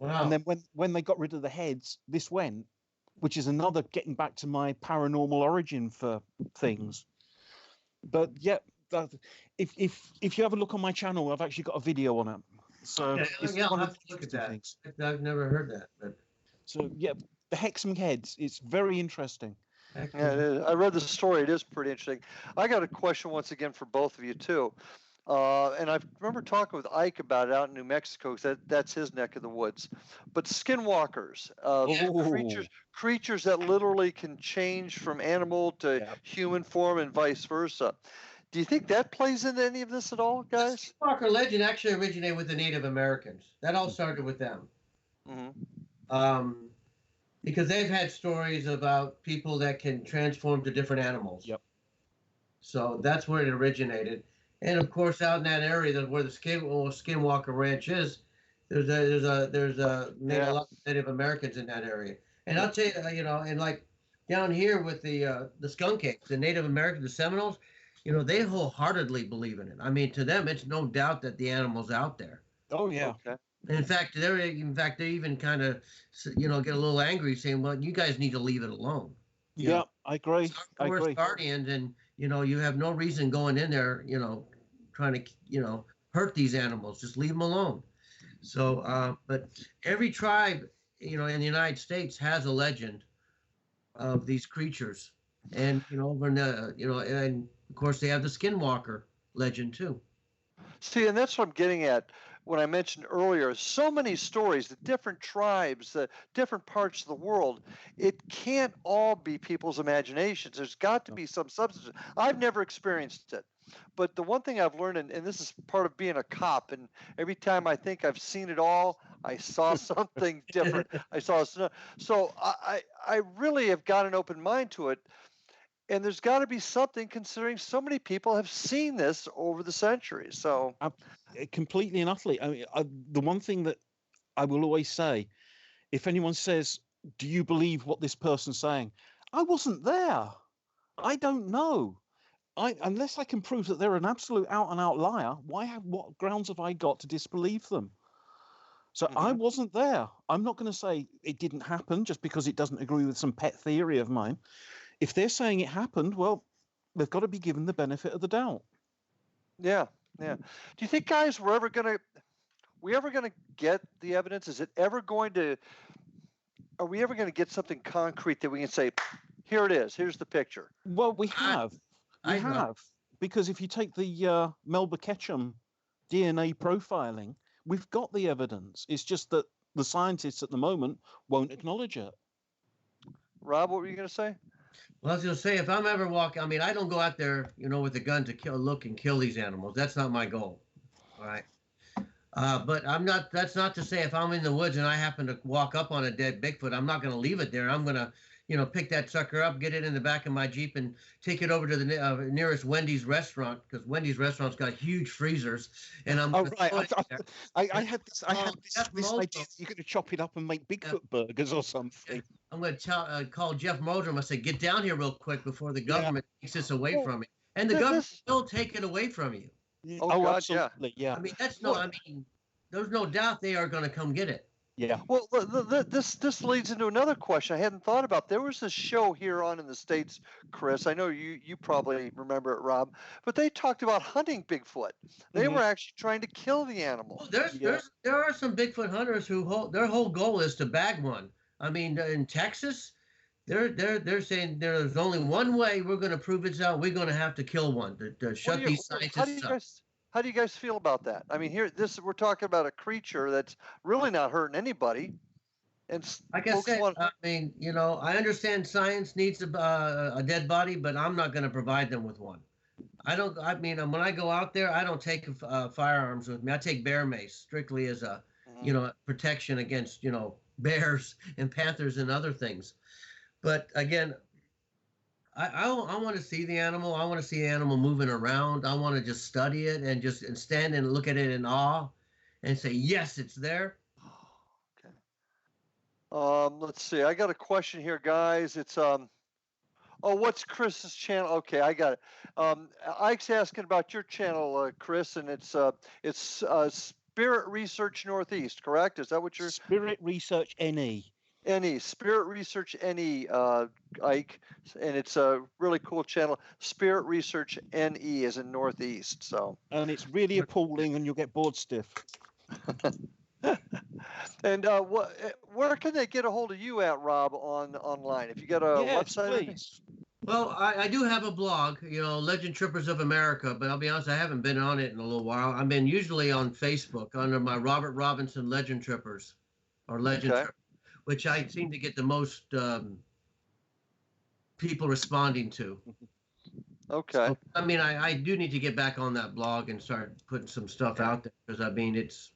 wow. And then when they got rid of the heads, this went, which is another getting back to my paranormal origin for things. But yeah, if you have a look on my channel, I've actually got a video on it. So yeah, I'll have to look at that. Things. I've never heard that. But... So yeah, the Hexham Heads, it's very interesting. Yeah, it is. I read the story. It is pretty interesting. I got a question once again for both of you too. And I remember talking with Ike about it out in New Mexico, because that's his neck of the woods. But skinwalkers, creatures that literally can change from animal to human form and vice versa. Do you think that plays into any of this at all, guys? Skinwalker legend actually originated with the Native Americans. That all started with them. Mm-hmm. Because they've had stories about people that can transform to different animals. Yep. So that's where it originated. And of course, out in that area where the Skinwalker Ranch is, there's a lot of Native Americans in that area. And I'll tell you, and like down here with the skunk apes, the Native Americans, the Seminoles, they wholeheartedly believe in it. I mean, to them, it's no doubt that the animal's out there. Oh yeah. Okay. In fact, they even kind of, get a little angry, saying, "Well, you guys need to leave it alone." You Yeah, know, I agree. it's our I forest agree. guardians, and you have no reason going in there, trying to, hurt these animals. Just leave them alone. So, but every tribe, in the United States has a legend of these creatures, and over in the, and of course they have the Skinwalker legend too. See, and that's what I'm getting at when I mentioned earlier. So many stories, the different tribes, the different parts of the world. It can't all be people's imaginations. There's got to be some substance. I've never experienced it. But the one thing I've learned, and this is part of being a cop, and every time I think I've seen it all, I saw something different. So I really have got an open mind to it. And there's got to be something, considering so many people have seen this over the centuries. So Completely and utterly. I mean, the one thing that I will always say, if anyone says, "Do you believe what this person's saying?" I wasn't there. I don't know. Unless I can prove that they're an absolute out and out liar, what grounds have I got to disbelieve them? So I wasn't there. I'm not going to say it didn't happen just because it doesn't agree with some pet theory of mine. If they're saying it happened, well, they've got to be given the benefit of the doubt. Yeah. Do you think, guys, we're ever gonna get the evidence? Is it ever going to? Are we ever going to get something concrete that we can say, here it is, here's the picture? Well, we have. I have. Because if you take the Melba Ketchum DNA profiling, we've got the evidence. It's just that the scientists at the moment won't acknowledge it. Rob, what were you going to say? Well, I was going to say, if I'm ever walking, I mean, I don't go out there, with a gun to look and kill these animals. That's not my goal. All right. But that's not to say if I'm in the woods and I happen to walk up on a dead Bigfoot, I'm not going to leave it there. I'm going to, pick that sucker up, get it in the back of my Jeep, and take it over to the nearest Wendy's restaurant, because Wendy's restaurant's got huge freezers. And I'm right. I had this idea you could chop it up and make Bigfoot burgers or something. I'm going to call Jeff Moldrum. I said, get down here real quick before the government takes this away from me. And the government will take it away from you. Oh, God, absolutely, yeah. I mean, there's no doubt they are going to come get it. Yeah. Well, this leads into another question I hadn't thought about. There was this show here in the States, Chris. I know you probably remember it, Rob, but they talked about hunting Bigfoot. They were actually trying to kill the animal. Well, there are some Bigfoot hunters their whole goal is to bag one. I mean, in Texas, they're saying there's only one way we're going to prove it's out. We're going to have to kill one to shut these scientists up. How do you guys feel about that? I mean, we're talking about a creature that's really not hurting anybody. And like I said, I mean, I understand science needs a dead body, but I'm not going to provide them with one. I mean, when I go out there, I don't take firearms with me. I take bear mace strictly as a, protection against, bears and panthers and other things. But again, I want to see the animal. I want to see the animal moving around. I want to just study it and stand and look at it in awe and say, yes, it's there. Okay. Let's see. I got a question here, guys. It's what's Chris's channel? Okay, I got it. Ike's asking about your channel, Chris, and it's Spirit Research Northeast, correct? Is that what you're? Spirit Research NE. Spirit Research NE, Ike, and it's a really cool channel. Spirit Research NE is in Northeast, so. And it's really appalling, and you'll get bored stiff. And where can they get a hold of you at, Rob, online? If you got a website, please. Well, I do have a blog, Legend Trippers of America, but I'll be honest, I haven't been on it in a little while. I've been usually on Facebook under my Robert Robinson Legend Trippers, or Legend Trippers, which I seem to get the most people responding to. Okay. So, I mean, I do need to get back on that blog and start putting some stuff out there, because I mean, it's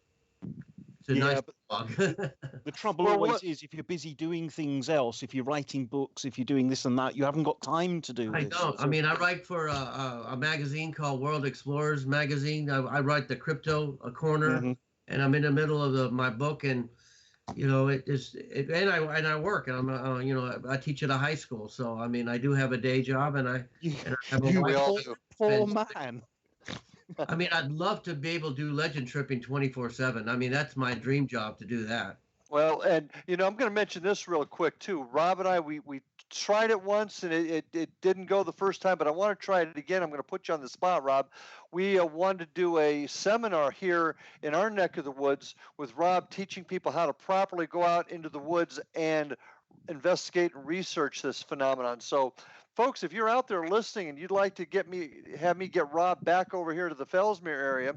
a nice blog. The trouble always is, if you're busy doing things else, if you're writing books, if you're doing this and that, you haven't got time to do this. I don't. I mean, I write for a magazine called World Explorers Magazine. I write the Crypto Corner, and I'm in the middle of my book, and and I work, and I'm I teach at a high school, so I mean, I do have a day job, and I have a poor man. I mean, I'd love to be able to do legend tripping 24/7. I mean, that's my dream job to do that. Well, and I'm going to mention this real quick too. Rob and I, we tried it once and it didn't go the first time, but I want to try it again. I'm going to put you on the spot, Rob. We wanted to do a seminar here in our neck of the woods with Rob teaching people how to properly go out into the woods and investigate and research this phenomenon. So, folks, if you're out there listening and you'd like to have me get Rob back over here to the Fellsmere area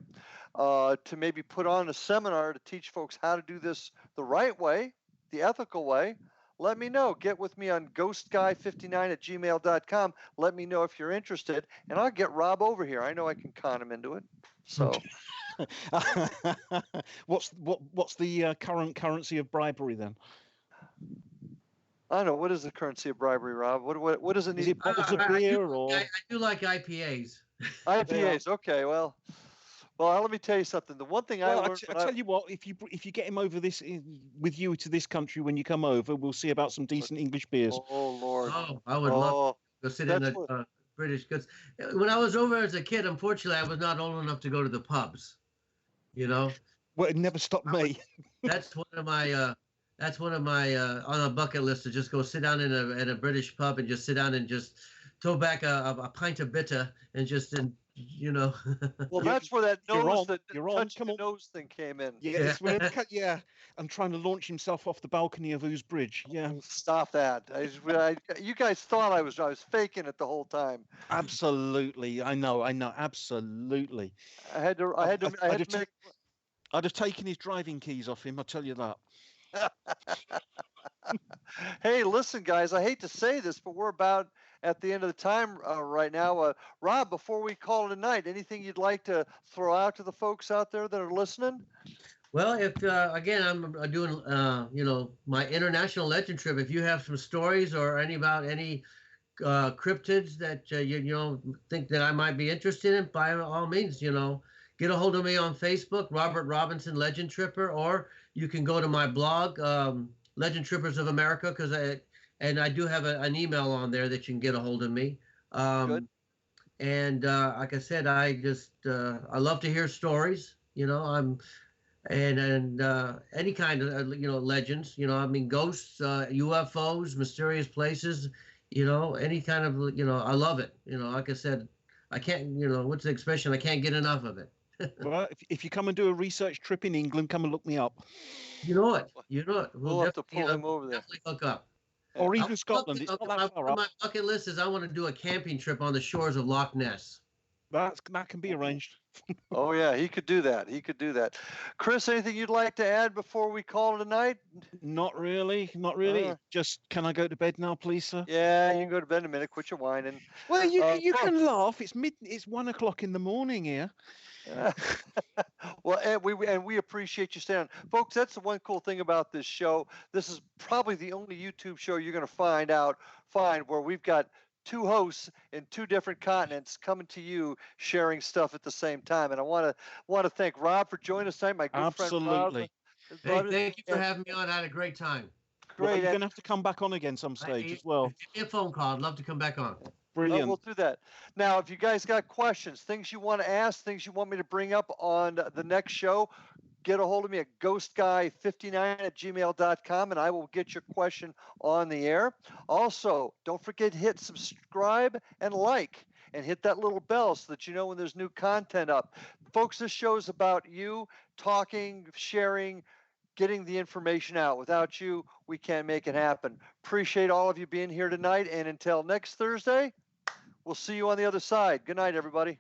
to maybe put on a seminar to teach folks how to do this the right way, the ethical way, let me know. Get with me on ghostguy59@gmail.com. Let me know if you're interested, and I'll get Rob over here. I know I can con him into it. So, what's the current currency of bribery then? I don't know. What is the currency of bribery, Rob? What does it need? Is it bottles of beer or? I do like IPAs. IPAs. Okay, well, let me tell you something. The one thing I learned. I tell you what, if you get him over with you to this country when you come over, we'll see about some decent English beers. Oh Lord! Oh, I would love to go sit in the British goods. When I was over as a kid, unfortunately, I was not old enough to go to the pubs. You know. Well, it never stopped me. That's one of my. That's one of my on a bucket list to just go sit down in a British pub and just sit down and just throw back a pint of bitter and just Well, that's where that nose, Come on. nose thing came in. Yeah, and trying to launch himself off the balcony of Ooze Bridge. Yeah. Stop that! You guys thought I was faking it the whole time. Absolutely, I know, absolutely. I'd have taken his driving keys off him. I'll tell you that. Hey, listen, guys, I hate to say this, but we're about at the end of the time right now. Rob, before we call it a night, anything you'd like to throw out to the folks out there that are listening? Well, if again, I'm doing my international legend trip. If you have some stories or about any cryptids that you think that I might be interested in, by all means, get a hold of me on Facebook, Robert Robinson Legend Tripper, or you can go to my blog, Legend Trippers of America, and I do have an email on there that you can get a hold of me. Good. And like I said, I just I love to hear stories. I'm and any kind of legends. I mean, ghosts, UFOs, mysterious places. Any kind of I love it. Like I said, I can't. What's the expression? I can't get enough of it. Well, if you come and do a research trip in England, come and look me up. You know it. We'll have to pull him over there. Definitely hook up. Or even Scotland. It's not that far up. My bucket list is I want to do a camping trip on the shores of Loch Ness. That can be arranged. Oh yeah, he could do that. Chris, anything you'd like to add before we call it a night? Not really. Just, can I go to bed now, please, sir? Yeah, you can go to bed in a minute. Quit your whining. Well, you can laugh. It's 1 o'clock in the morning here. Well, and we appreciate you staying on. Folks, that's the one cool thing about this show. This is probably the only YouTube show you're going to find where we've got two hosts in two different continents coming to you, sharing stuff at the same time. And I want to thank Rob for joining us tonight, my good friend Rob. Hey, thank you for having me on. I had a great time. Great. Well, you're going to have to come back on again some stage as well. Give me a phone call. I'd love to come back on. Brilliant. We'll do that. Now, if you guys got questions, things you want to ask, things you want me to bring up on the next show, get a hold of me at ghostguy59@gmail.com, and I will get your question on the air. Also, don't forget to hit subscribe and like, and hit that little bell so that you know when there's new content up. Folks, this show is about you talking, sharing, getting the information out. Without you, we can't make it happen. Appreciate all of you being here tonight, and until next Thursday, we'll see you on the other side. Good night, everybody.